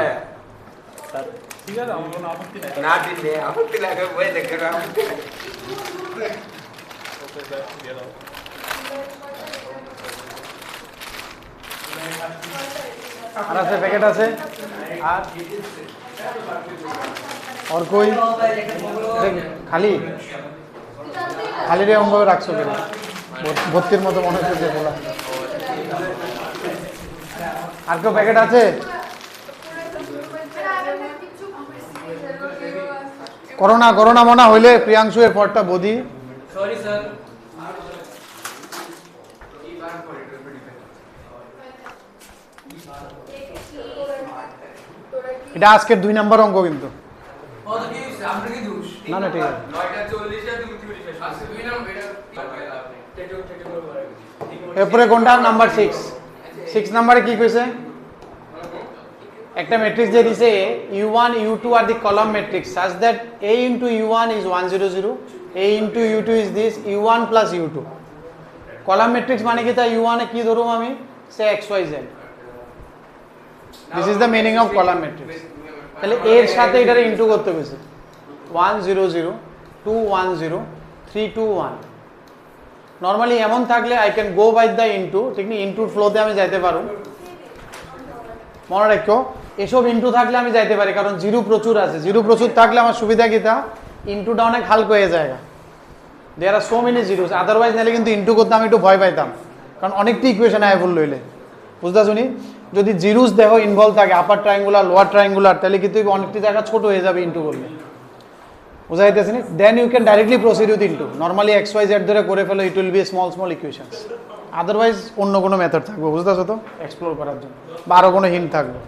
ঠিক আছে আমার কোনো আপত্তি নাই না দিলে আপত্তি লাগে বই দেখে না ওকে স্যার দিয়ে দাও আর আছে প্যাকেট আছে আর और कोई খালি খালি রে অঙ্গ রাখছো কেন ভর্তির মতো মনে হচ্ছে যে বলা আর কেউ প্যাকেট আছে করোনা মনা হইলে প্রিয়াংশু এর পরটা বদি সরি স্যার এটা আজকের 2 নাম্বার অঙ্ক কিন্তু ও তো কি আমরা কি দোষ না ঠিক আছে 9:40 আচ্ছা দুই নাম্বার এরপরে কোনটা নাম্বার 6 6 নম্বরে কি কইছে একটা ম্যাট্রিক্স দিয়ে দিছে u1 u2 আর the column matrix such that a into u1 is 1 0 0 a into u2 is this u1 plus u2 column matrix মানে কি তা u1 এ কি ধরুম আমি সে xyz this is the meaning of column matrix তাহলে এর সাথে এটারে ইনটু করতে কইছে 1 0 0 2 1 0 3 2 1 নরমালি এমন থাকলে I can go by the into ঠিক না ইনটুর ফ্লোতে আমি যাইতে পারো মনে রাখো এসব ইনটু থাকলে আমি যাইতে পারি কারণ জিরো প্রচুর আছে জিরো প্রচুর থাকলে আমার সুবিধা কি তা ইনটুটা অনেক হালকা হয়ে যায় দেয়ার আর সো মেনি জিরোস আদারওয়াইজ নাহলে কিন্তু ইনটু করতে আমি একটু ভয় পাইতাম কারণ অনেকটি ইকুয়েশন আয় ভুল লইলে বুঝতে শুনি যদি জিরোস দেখো ইনভলভ থাকে আপার ট্রায়াঙ্গুলার লোয়ার ট্রায়াঙ্গুলার তাহলে কিন্তু অনেকটি জায়গা ছোট হয়ে যাবে ইনটু করলে বুঝা যাইতেছে নি then you can directly proceed with into normally x y z ধরে করে ফেলো it will be small small equations otherwise অন্য কোনো মেথড থাকবে বুঝতেছো তো এক্সপ্লোর করার জন্য বা আরও কোনো হিন্ট থাকবে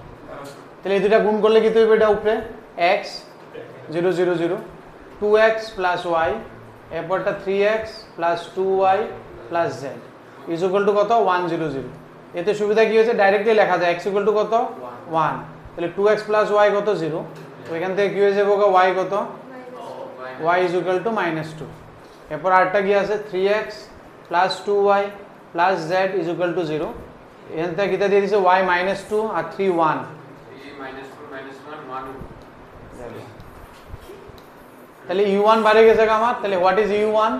তাহলে এই দুটা গুণ করলে কি তৈরি এটা উপরে x 0 0 0 2x প্লাস y এরপরটা 3x plus 2y plus z is equal two কত 1 0 0 এতে সুবিধা কি হয়েছে ডাইরেক্টলি লেখা যায় x ইকুয়াল টু কত 1 তাহলে 2x প্লাস y কত 0 তো এখান থেকে কি হয়ে যাবে y কত y ইজ ইকুয়াল টু -2 এরপর আরেকটা কি আছে 3x plus 2y plus z is equal to 0 এখান থেকে কিটা দিয়ে দিয়েছে y -2 আর 3 1 তাহলে u1 বাড়ে গেছে আমার তাহলে হোয়াট ইজ u1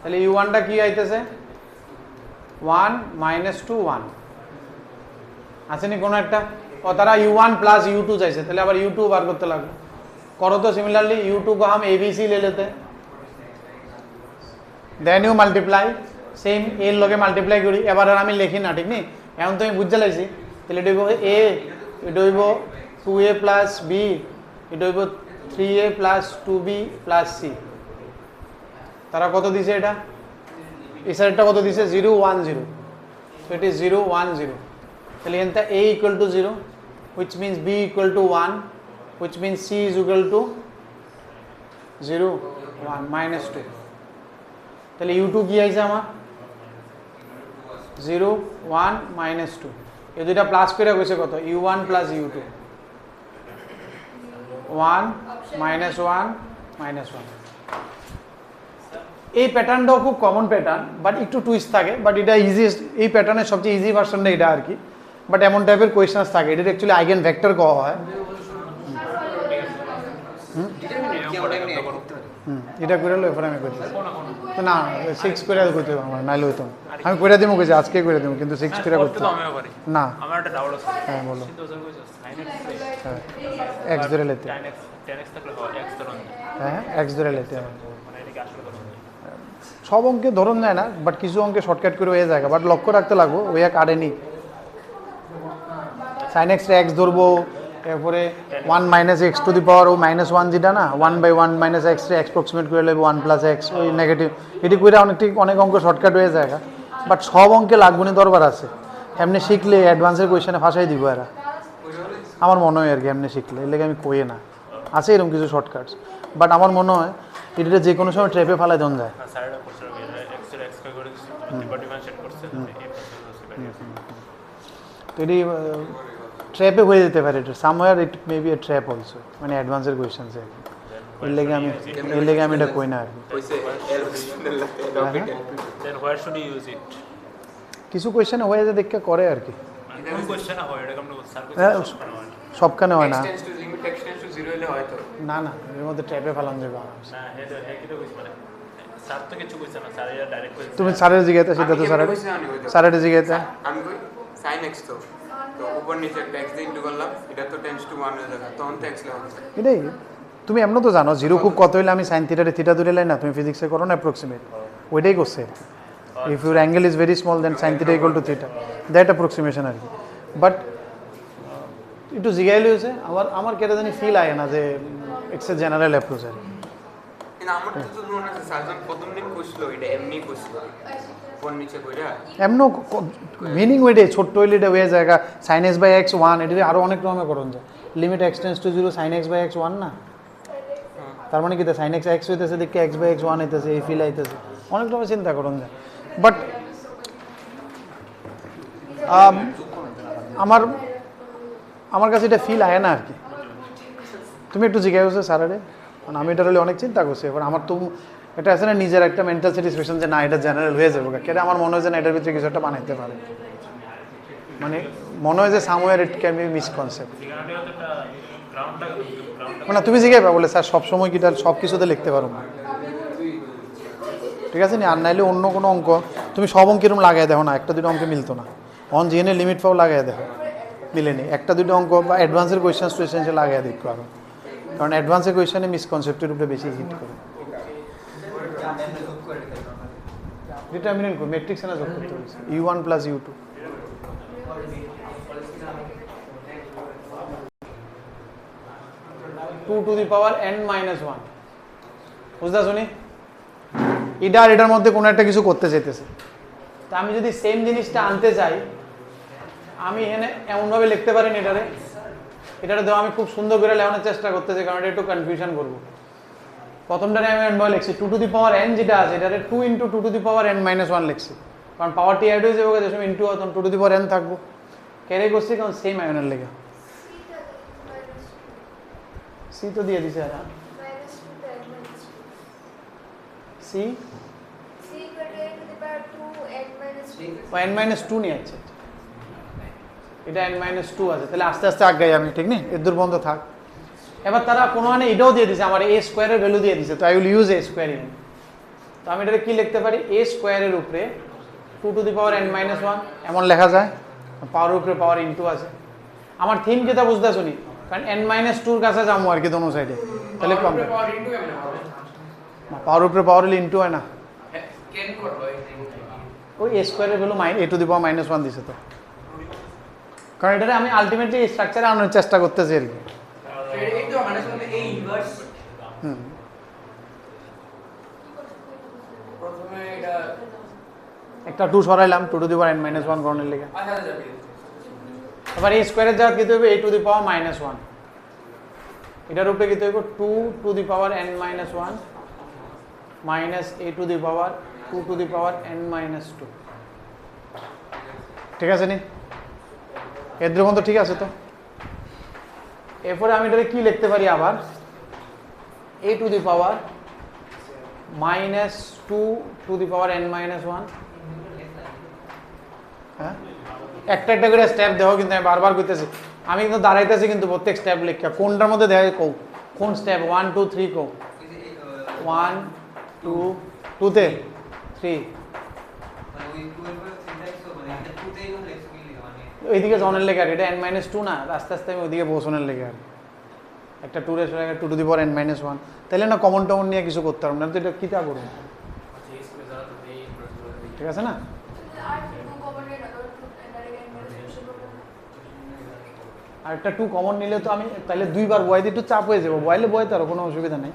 তাহলে u1 টা কি আইতেছে 1 -2 1 আসেনি কোন একটা ও তারা u1 प्लस u2 চাইছে তাহলে আবার u2 বার করতে লাগবে করো তো सिमिलरली u2 को हम abc ले लेते हैं देन यू मल्टीप्लाई सेम এর লগে মাল্টিপ্লাই করি এবার আর আমি লিখি না ঠিক নি এখন তো আমি বুঝতে লাইছি তাহলে এটা হইব a এটা হইব 2a plus b এটা হইব 3a plus 2b plus c তারা কত দিছে এটা এই সাইডটা কত দিছে 0 1 0 so it is 0 1 0 তাহলে এনটা a equal to 0 which means b equal to 1 which means c is equal to 0 1 minus 2 তাহলে u2 কি আইছে আমার 0 1 minus 2 এই দুইটা প্লাস করে কইছে কত u1 plus u2 1 minus 1 minus 1 এই প্যাটার্নটাও খুব কমন প্যাটার্ন বাট একটু টুইস্ট থাকে বাট এটা ইজিয়েস্ট এই প্যাটার্নের সবচেয়ে ইজি ভার্সনটা এটা আর কি বাট এমন টাইপের কোয়েশ্চেন্স থাকে এটা অ্যাকচুয়ালি আইগেন ভেক্টর কওয়া হয় এটা করে লো এরপর আমি করছি তো না 6 করে করতে হবে আমার নাইলে হইতো আমি করে দিমু কইছি আজকে করে দিমু কিন্তু 6 করে করতে না আমার একটা ডাউট আছে হ্যাঁ বলো sin x ধরে লেতে 10x থাকলে x ধরুন হ্যাঁ x ধরে লেতে হবে মানে এটা কি আসলে ধরুন সব অঙ্কে ধরন যায় না বাট কিছু অঙ্কে শর্টকাট করে হয়ে যায় বাট লক্ষ্য রাখতে লাগবো ওই এক আড়েনি sin x x ধরবো এরপরে 1 মাইনাস এক্স টু দি পাওয়ার ও -1 যেটা না 1/1 মাইনাস এক্স রে এক্সপ্রক্সিমেট করে নেব 1 প্লাস এক্স ওই নেগেটিভ এটি কইরা অনেক অঙ্ক শর্টকাট হয়ে যায় বাট সব অঙ্কে লাগবনি দরবার আছে এমনি শিখলে অ্যাডভান্সের কোয়েশ্চেনে ফাঁসাই দিব এরা আমার মনে হয় আর কি এমনি শিখলে এর লাগে আমি কই না আছে এরকম কিছু শর্টকাটস বাট আমার মনে হয় এটা যে কোনো সময় ট্র্যাপে ফালাই দেন যায় স্যারটা করছে x এর x করে দিছি ডিফারেন্সিয়েট করছে তো এটি ট্র্যাপে হয়ে যেতে পারে এটা somewhere it may B A trap also মানে অ্যাডভান্সের কোয়েশ্চেন্স এর লাগে আমি এটা কই না আর কি কইছে এর rocket then where should you use it কিছু কোয়েশ্চেন হয়ে যায় দেখে করে আর কি কোন কোশ্চেন হয় এটা কেমন স্যার সবখানে হয় না এক্সটেন্স টু লিমিট এক্সটেন্স টু 0 হলে হয় তো না না এর মধ্যে ট্র্যাপে ফেলান যাবে না এটা একই তো কইছ মানে স্যার তো কিছু কইছে না স্যার এটা ডাইরেক্ট কইছে তুমি স্যারের জিজ্ঞাসা সেটা তো স্যারের জিজ্ঞাসা আমি কই sin x তো উপর নিচে একটা x দিয়ে ইনটু করলাম এটা তো টেন্ডস টু 1 হয়ে যাবে তখন তো x লাগবে এটাই তুমি এমন তো জানো জিরো খুব কত হইলে আমি সাইন থিটারে থিটা ধরে লাই না তুমি ফিজিক্সে করো না অ্যাপ্রক্সিমেট ওইটাই করছে if your angle is very small then sine theta equal to theta that approximation আর কি বাট একটু জিগাইলে হয়েছে আমার কেটে জানি ফিল আয় না যে ইটস এ জেনারেল অ্যাপ্রোচ আর কিন্তু আমার তো মনে আছে সার্জন প্রথম দিন কইছিল এটা এমনি কইছিল উপর নিচে কইরা এমন মিনিং ওইটাই ছোট্ট হইলে এটা হয়ে জায়গা সাইন এক্স বাই এক্স 1 এটা আরও অনেক রকমের করণ যায় limit extends to 0 sine x by x 1 না তার মানে কি তা sin x x হইতেছে দেখে x বাই x 1 হইতেছে এই ফিল আইতেছে অনেক রকম চিন্তা করুন যায় বাট আমার আমার কাছে এটা ফিল আয় না আর কি তুমি একটু জিজ্ঞাসা স্যারারে কারণ আমি এটা হলে অনেক চিন্তা করছি এবার আমার তো এটা আছে না নিজের একটা মেন্টাল স্যাটিসফ্যাকশন যে না এটা জেনারেল হয়ে যাবে কেটে আমার মনে হয় যে না এটার ভিতরে কিছু একটা বানাইতে পারে মানে মনে হয় যে somewhere it can be misconcept মানে তুমি জিজ্ঞাসা বলে স্যার সবসময় কি সব কিছুতে লিখতে পারো না ঠিক আছে না আর নাইলে অন্য কোনো অঙ্ক তুমি সব অঙ্ক এরকম লাগাই দেখো না একটা দুটো অঙ্কে মিলতো না অন জিএনএ লিমিট পাও লাগাই দেখো মিলেনি একটা দুটো অঙ্ক বা অ্যাডভান্সের কোয়েশ্চেন টোয়েশ্চেন লাগাই দেখো আরো কারণ অ্যাডভান্সের কোয়েশ্চেনে মিসকনসেপ্টের উপরে বেশি হিট করে ডিটারমিনেন্ট কো ম্যাট্রিক্স না যোগ করতে হইছে u1 + u2 2 to the power n minus 1 বুঝতে শুনি এটা আর এটার মধ্যে কোনো একটা কিছু করতে চাইতেছে তা আমি যদি সেম জিনিসটা আনতে চাই আমি এখানে এমনভাবে লিখতে পারি না এটারে দাও আমি খুব সুন্দর করে লেখানোর চেষ্টা করতেছি কারণ এটা একটু কনফিউশন করব প্রথমটারে আমি এমনভাবে লিখছি 2 to the power n যেটা আছে এটারে 2 * 2 to the power n minus 1 লিখছি কারণ পাওয়ারটি অ্যাড হয়ে যাবে যে সময় ইনটু তখন 2 to the power n থাকবো ক্যারি করছি কারণ সেম আয়নের লেখা সি তো দিয়ে দিছে না সি n minus 2 নিয়ে আছে এটা n minus 2 আছে তাহলে আস্তে আস্তে আগাই আমি ঠিক নেই এর দূর বন্ধ থাক এবার তারা কোনো মানে এটাও দিয়ে দিছে আমার a স্কয়ারের ভ্যালু দিয়ে দিছে তো I will use a square in তো আমি এটাকে কি লিখতে পারি a স্কয়ারের উপরে 2 to the power n minus 1 এমন লেখা যায় পাওয়ার উপরে পাওয়ার ইনটু আছে আমার থিম কি তা বুঝতে শুনি কারণ n minus 2 এর কাছে যাবো আর কি দোনো সাইডে তাহলে কম পাওয়ার ইনটু হবে না পাওয়ার উপরে পাওয়ার হলে ইনটু হয় না কেন করব ওই a স্কয়ারের value a to the power minus 1 দিছে তো কারণ এটারে আমি আলটিমেটলি স্ট্রাকচারে আনার চেষ্টা করতেছি আর কি এই তো মানে শুধু এই ইনভার্স প্রথমে এটা একটা 2 সরাইলাম 2 to the power n minus 1 করণের লেগে আচ্ছা যাবে এবার a স্কয়ারের জায়গা কি হবে a to the power minus 1 এটার উপরে কি হবে 2 to the power n minus 1 minus a to the power 2 to the power n minus 2 ঠিক আছে নি এর দ্রবণ তো ঠিক আছে তো এরপরে আমি এটাকে কি লিখতে পারি আবার a to the power minus 2 to the power n minus 1 হ্যাঁ একটা একটা করে স্টেপ দেখো কিন্তু আমি বারবার কইতেছি আমি কিন্তু দাঁড়াইতেছি কিন্তু প্রত্যেক স্টেপ লিখা কোনটার মধ্যে দেখা কও কোন স্টেপ 1 2 3 কও 1 2 2 তে 3 ওইদিকে জনের লেখা এটা n minus 2 না আস্তে আস্তে আমি ওইদিকে বসনের লেখা একটা 2 এর সঙ্গে 2 to the power n minus 1 তাহলে না কমন টমন নিয়ে কিছু করতে পারবো না তো এটা কিটা করব ঠিক আছে না আর একটা 2 কমন নিলে তো আমি তাহলে দুইবার বয় দিয়ে একটু চাপ হয়ে যাবো বয়লে বয় তার কোনো অসুবিধা নেই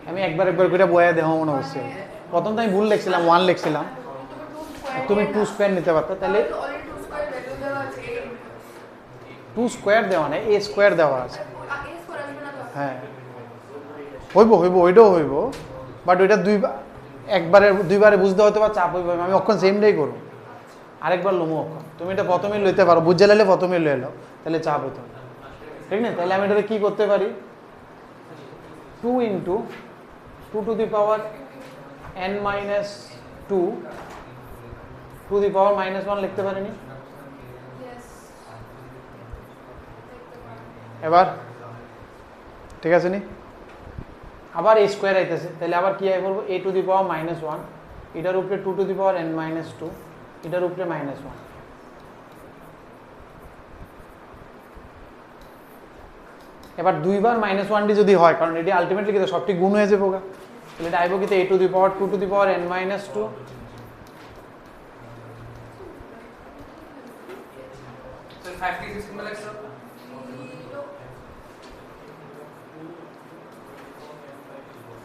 আমি একবার করে বয়া দেওয়া মনে হচ্ছে প্রথম তো আমি ভুল লিখছিলাম 1 লিখছিলাম তুমি 2 স্কয়ার নিতে পারতো তাহলে 2 স্কয়ার দেওয়া নেই a স্কয়ার দেওয়া আছে হ্যাঁ হইব ওইটাও হইব বাট ওইটা দুইবারে বুঝতে হয়তো বা চাপ হইব আমি অক্ষণ সেমটাই করব আরেকবার লমু অক্ষণ তুমি এটা প্রথমেই লইতে পারো বুঝে লাইলে প্রথমেই লয়ে নাও তাহলে চাপ হতো ঠিক না তাহলে আমি এটাকে কি করতে পারি 2 * 2 to the power n minus 2 to the power minus 1 লিখতে পারিনি এবার ঠিক আছে নি আবার a স্কয়ার আইতেছে তাহলে আবার কি আই বলবো a to the power minus 1 এটার উপরে 2 to the power n minus 2 এটার উপরে minus 1 এবার দুইবার -1 ডি যদি হয় কারণ এটি আলটিমেটলি কি সবটি গুণ হয়ে যাবে গা তাহলে এটা আইবো কি a to the power 2 to the power n minus 2 so 5 is symbol x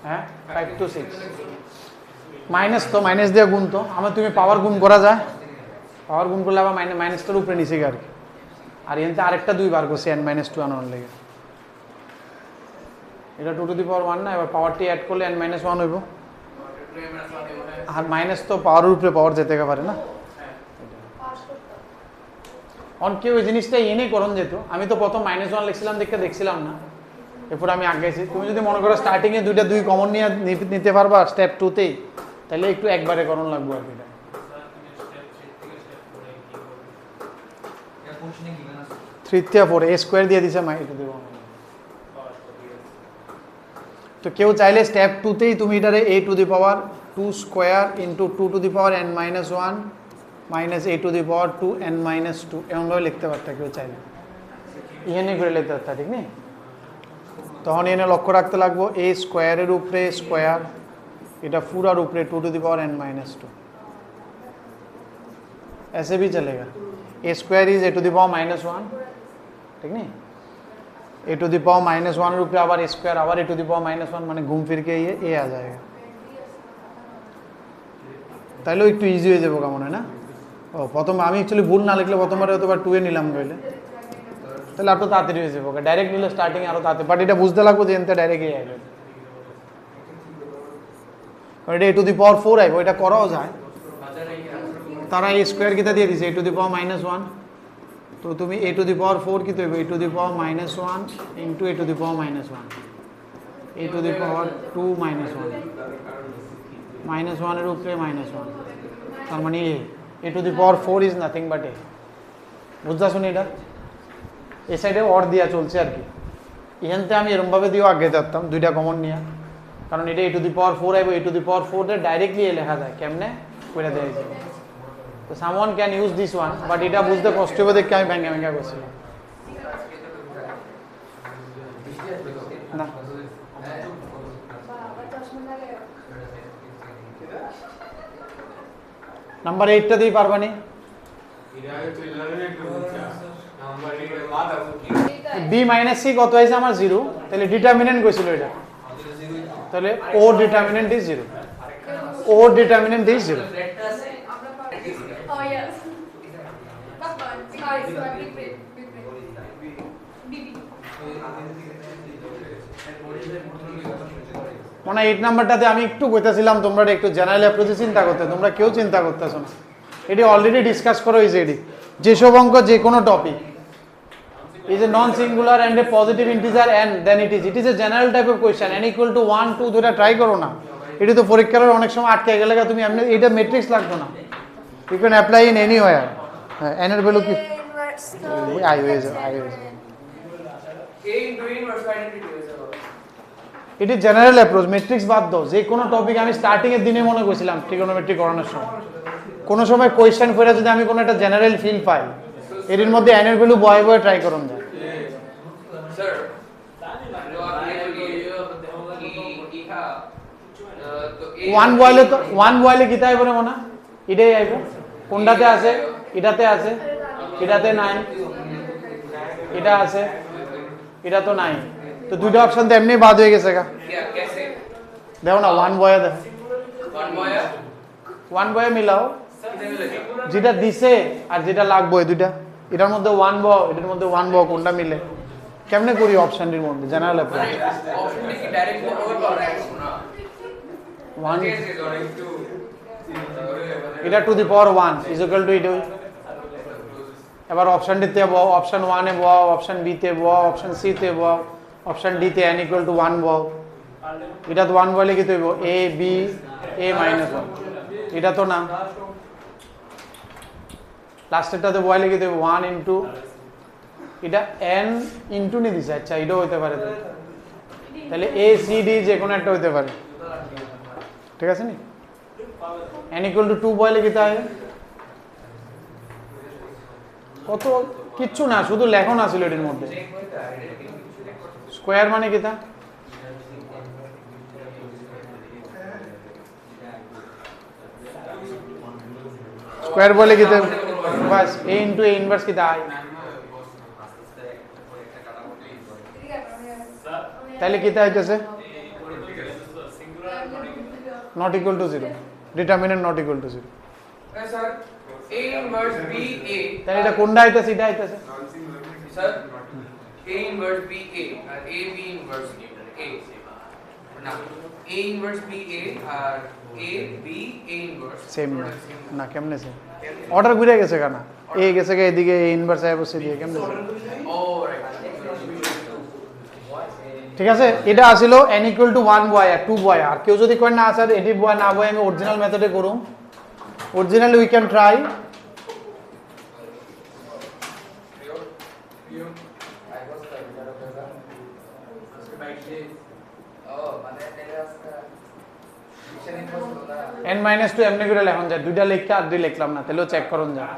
হ্যাঁ 5 to 6 মাইনাস তো মাইনাস দিয়ে গুণ তো আমার তুমি পাওয়ার গুণ করা যায় পাওয়ার গুণ করলে আবার মাইনাসটার উপরে নিচে আর কি আর এনতে আরেকটা দুইবার করছি n - 2 আনার লেগে এটা 2 টু দি পাওয়ার 1 না, এবার পাওয়ারটি অ্যাড করলে n মাইনাস 1 হইব, আর মাইনাস তো পাওয়ারের উপরে পাওয়ার যেতে পারে না। অন কেউ এই জিনিসটা এনেই করণ যেত, আমি তো প্রথম -1 লিখছিলাম দেখছিলাম না, এরপর আমি আগাইছি। তুমি যদি মনে করো স্টার্টিংয়ে 2 কমন নিয়ে নিতে পারবা স্টেপ 2তেই, তাহলে একটু একবারে করণ লাগবে আর কি। তৃতীয় 4 a স্কোয়ার দিয়ে দিছে মাই টু দি পাওয়ার। তো কেউ চাইলে স্টেপ 2তেই তুমি এটারে a to the power 2 square into 2 two the power n minus 1 minus a to the power 2 n minus 2 এমনভাবে লিখতে পারতা কেউ চাইলে, ইহেনে করে লিখতে পারতা, ঠিক নেই? তখন এনে লক্ষ্য রাখতে লাগবো a স্কোয়ারের উপরে স্কোয়ার, এটা পুরার উপরে 2 to the power n minus 2, ऐसे भी चलेगा। a square is a to the power minus 1, ठीक नहीं? a to the power minus 1 रूप आবার a स्क्वायर आবার a to the power minus 1 মানে घूम फिर के ये a आ जाएगा, তাহলে একটু ইজি হয়ে যাবে কেমন হয় না? ও প্রথম আমি অ্যাকচুয়ালি ভুল না লিখলে প্রথমবার হয়তো বা 2 এ নিলাম কইলে, তাহলে আরো তাড়াতাড়ি হয়ে যাবে। ডাইরেক্ট নিলে স্টার্টিং আরো তাড়াতাড়ি, বাট এটা বুঝতে লাগবে যে এনতে ডাইরেক্ট এই আইবে, এটা a টু দি পাওয়ার 4 আইবে, এটা করাও যায়। তারা a স্কয়ার কিটা দিয়ে দিছে a to the power minus 1, তো তুমি a টু দি পাওয়ার 4 কি হইবে a to the power minus 1 into a to the power minus 1, a to the power 2 minus 1, minus 1 এর উপরে মাইনাস 1, তার মানে a to the power 4 is nothing but a। বুঝছা শুনি এটা এই সাইডে অর দিয়া চলছে আর কি, এখানতে আমি এরকম ভাবে দিও আগে যেতাম 2টা কমন নিয়া, কারণ এটা a টু দি পাওয়ার 4 আইবো, a টু দি পাওয়ার 4 রে ডাইরেক্টলি লেখা যায় কেমনে কইরা দেয় যায়। তো someone can use this one, but এটা বুঝতে কষ্ট হবে দেখে আমি ব্যাঙ্গা করছিলাম না। নাম্বার 8টা দিয়ে পারবানি, b মাইনাস c কত হইছে আমার 0, তাহলে ডিটারমিনেন্ট কইছিল এটা, তাহলে o determinant is 0, o determinant is 0। Oh yes. That's fine. মানে 8 নাম্বারটাতে আমি একটু কইতাছিলাম তোমরা একটু জেনারেল অ্যাপ্রোচে চিন্তা করতে, তোমরা কেউ চিন্তা করতেছো না, এটি অলরেডি ডিসকাস করা হয়েছে। এটি যেসব অঙ্ক যে কোনো topic is a non singular and a positive integer n, then it is a general type of question, n equal to 1 2 ধরে ট্রাই করো না, এটি তো পরীক্ষার অনেক সময় আটকে গেলে তুমি এমনি এটা ম্যাট্রিক্স লাগতো না, you can apply in anywhere। n এর ভ্যালু কি আই হয়ে যাবে, আই হয়ে যাবে, a into inverse identity হয়ে যাবে। এটি জেনারেল অ্যাপ্রোচ, ম্যাট্রিক্স বাদ দাও। যে কোনো টপিক আমি স্টার্টিং এর দিনে মনে করেছিলাম ট্রিগোনোমেট্রি করানোর সময়, কোনো সময় কোয়েশ্চেন করে যদি আমি কোনো একটা জেনারেল ফিল পাই, এর মধ্যে n এর ভ্যালু বয়ে বয়ে ট্রাই করুন যায়। স্যার ওয়ান বয়লে তো ওয়ান বয়লে কিতা আইব রে মনা, এটাই আইব, কোনটাতে আছে, এটাতে আছে, এটাতে নাই, এটা আছে, এটা তো নাই, তো দুইটা অপশন তো এমনি বাদ হয়ে গেছে গা। দেখো না ওয়ান বয়ে, দেখো ওয়ান বয়ে মিলাও, যেটা দিছে আর যেটা লাগবে এই দুইটা, এটার মধ্যে ওয়ান ব, এটার মধ্যে ওয়ান ব, কোনটা মিলে কেমনে করি অপশনটির মধ্যে জেনারেল অ্যাপ্রোচ। অপশনটি কি ডাইরেক্ট ওভার পাওয়ার না, ওয়ান এটা two the power 1 is equal two এটা। এবার অপশনটিতে বও, অপশন 1 এ বও, অপশন বি তে বও, অপশন সি তে বও, অপশন ডি তে n ইকুয়াল টু 1 বও, এটা তো 1 বলে কি হইব a b a মাইনাস 1, এটা তো না, লাস্টেরটাতে বলে কি হইব 1 ইনটু এটা n ইনটু নি দিছে, আচ্ছা এটাও হইতে পারে, তাহলে a c d যে কোনো একটা হইতে পারে, ঠিক আছে নি। n ইকুয়াল টু 2 বলে কি তাই কত কিচ্ছু না, শুধু লেখন আছিল এর মধ্যে, স্কয়ার মানে কি তা স্কয়ার বলে কি তা বাস a ইনটু a ইনভার্স কি তা, তাহলে কি তা হইতেছে not equal to 0, determinant not equal to 0। Sir a inverse b a, তাহলে এটা কোনটা আইতাছে, এটা আইতাছে sir a inverse b a আর a b inverse A না A ইনভার্স B A আর A B A inverse same না কেমনে সেম অর্ডার ঘুরে গেছে কেন এ গেছে গে এদিকে এ ইনভার্স আই বসে দিয়ে কেমনে same? ও রাইট ঠিক আছে এটা আসিল n equal to 1 বয় আর 2 বয় আর কেউ যদি কয় না স্যার এটি বয় না বয় আমি অরিজিনাল মেথডে করুম originally we can try n minus 2 এমনি করে লেখন যায় দুইটা লিখতে আর দুই লিখলাম না তাহলেও চেক করুন যায়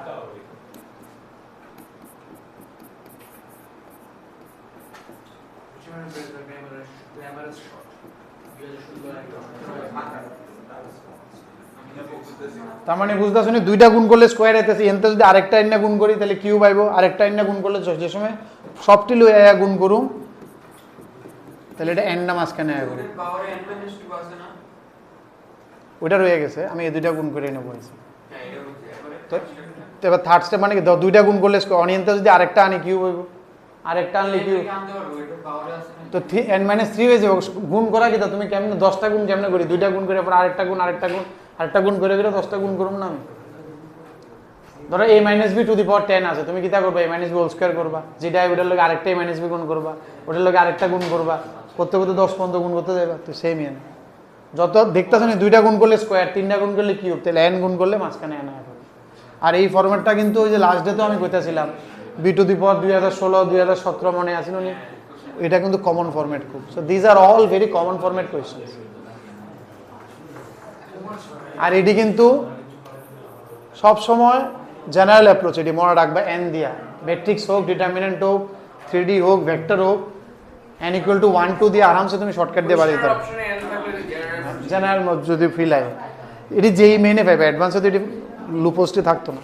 তার মানে বুঝতেছ নি দুইটা গুণ করলে স্কোয়ার আইতেছে এনতে যদি আরেকটা এনে গুণ করি তাহলে কিউব আইবো আরেকটা এনে গুণ করলে যে সময় সবটি লই আয়া গুণ করুম তাহলে এটা n না মাঝখানে আয়া করুম পাওয়ারে n - 2 আছে না ওইটা রয়ে গেছে আমি এই দুইটা গুণ করে নেবো হ্যাঁ এটা হচ্ছে তো তো এবার থার্ড স্টেপ মানে কি দুইটা গুণ করলে অনিয়ন্ত্রিত যদি আরেকটা আনি কিউব হইব আরেকটা আনলে কিউব আনতে পারবো এটা পাওয়ারে আছে না তো n - 3 হয়ে যাবে গুণ করা কি তা তুমি কেমনে 10টা গুণ কেমনে করি দুইটা গুণ করে পর আরেকটা গুণ করে 10টা গুণ করুম না আমি ধরো a - b টু দি পাওয়ার 10 আছে তুমি কি তা করবে a - b হোল স্কয়ার করবা যেটা ওটার লগে আরেকটা a - b গুণ করবা ওটার লগে আরেকটা গুণ করবা করতে করতে 10 পর্যন্ত গুণ করতে যাবে তো সেমই এন যত দেখতেছ না দুইটা গুণ করলে স্কয়ার তিনটা গুণ করলে কিউব তাহলে n গুণ করলে মাঝখানে n আয় হবে আর এই ফরম্যাটটা কিন্তু ওই যে লাস্ট ডে তো আমি কইতাছিলাম b টু দি পাওয়ার 2016 2017 মনে আছে নি এটা কিন্তু কমন ফরম্যাট খুব so this are all very common format questions আর এটি কিন্তু সব সময় জেনারেল অ্যাপ্রোচ এটি মনে রাখবা n দিয়া ম্যাট্রিক্স হোক ডিটারমিনেন্ট হোক 3D হোক ভেক্টর হোক n equal to 1 2 দিয়ে আরামসে তুমি শর্টকাট দিয়ে বাড়িয়ে দাও অপশনে n থাকলে জেনারেল জেনারেল যদি ফিল হয় এটি যেই মেনে পাইবে অ্যাডভান্সে তো এটি লুপোস্টে থাকতো না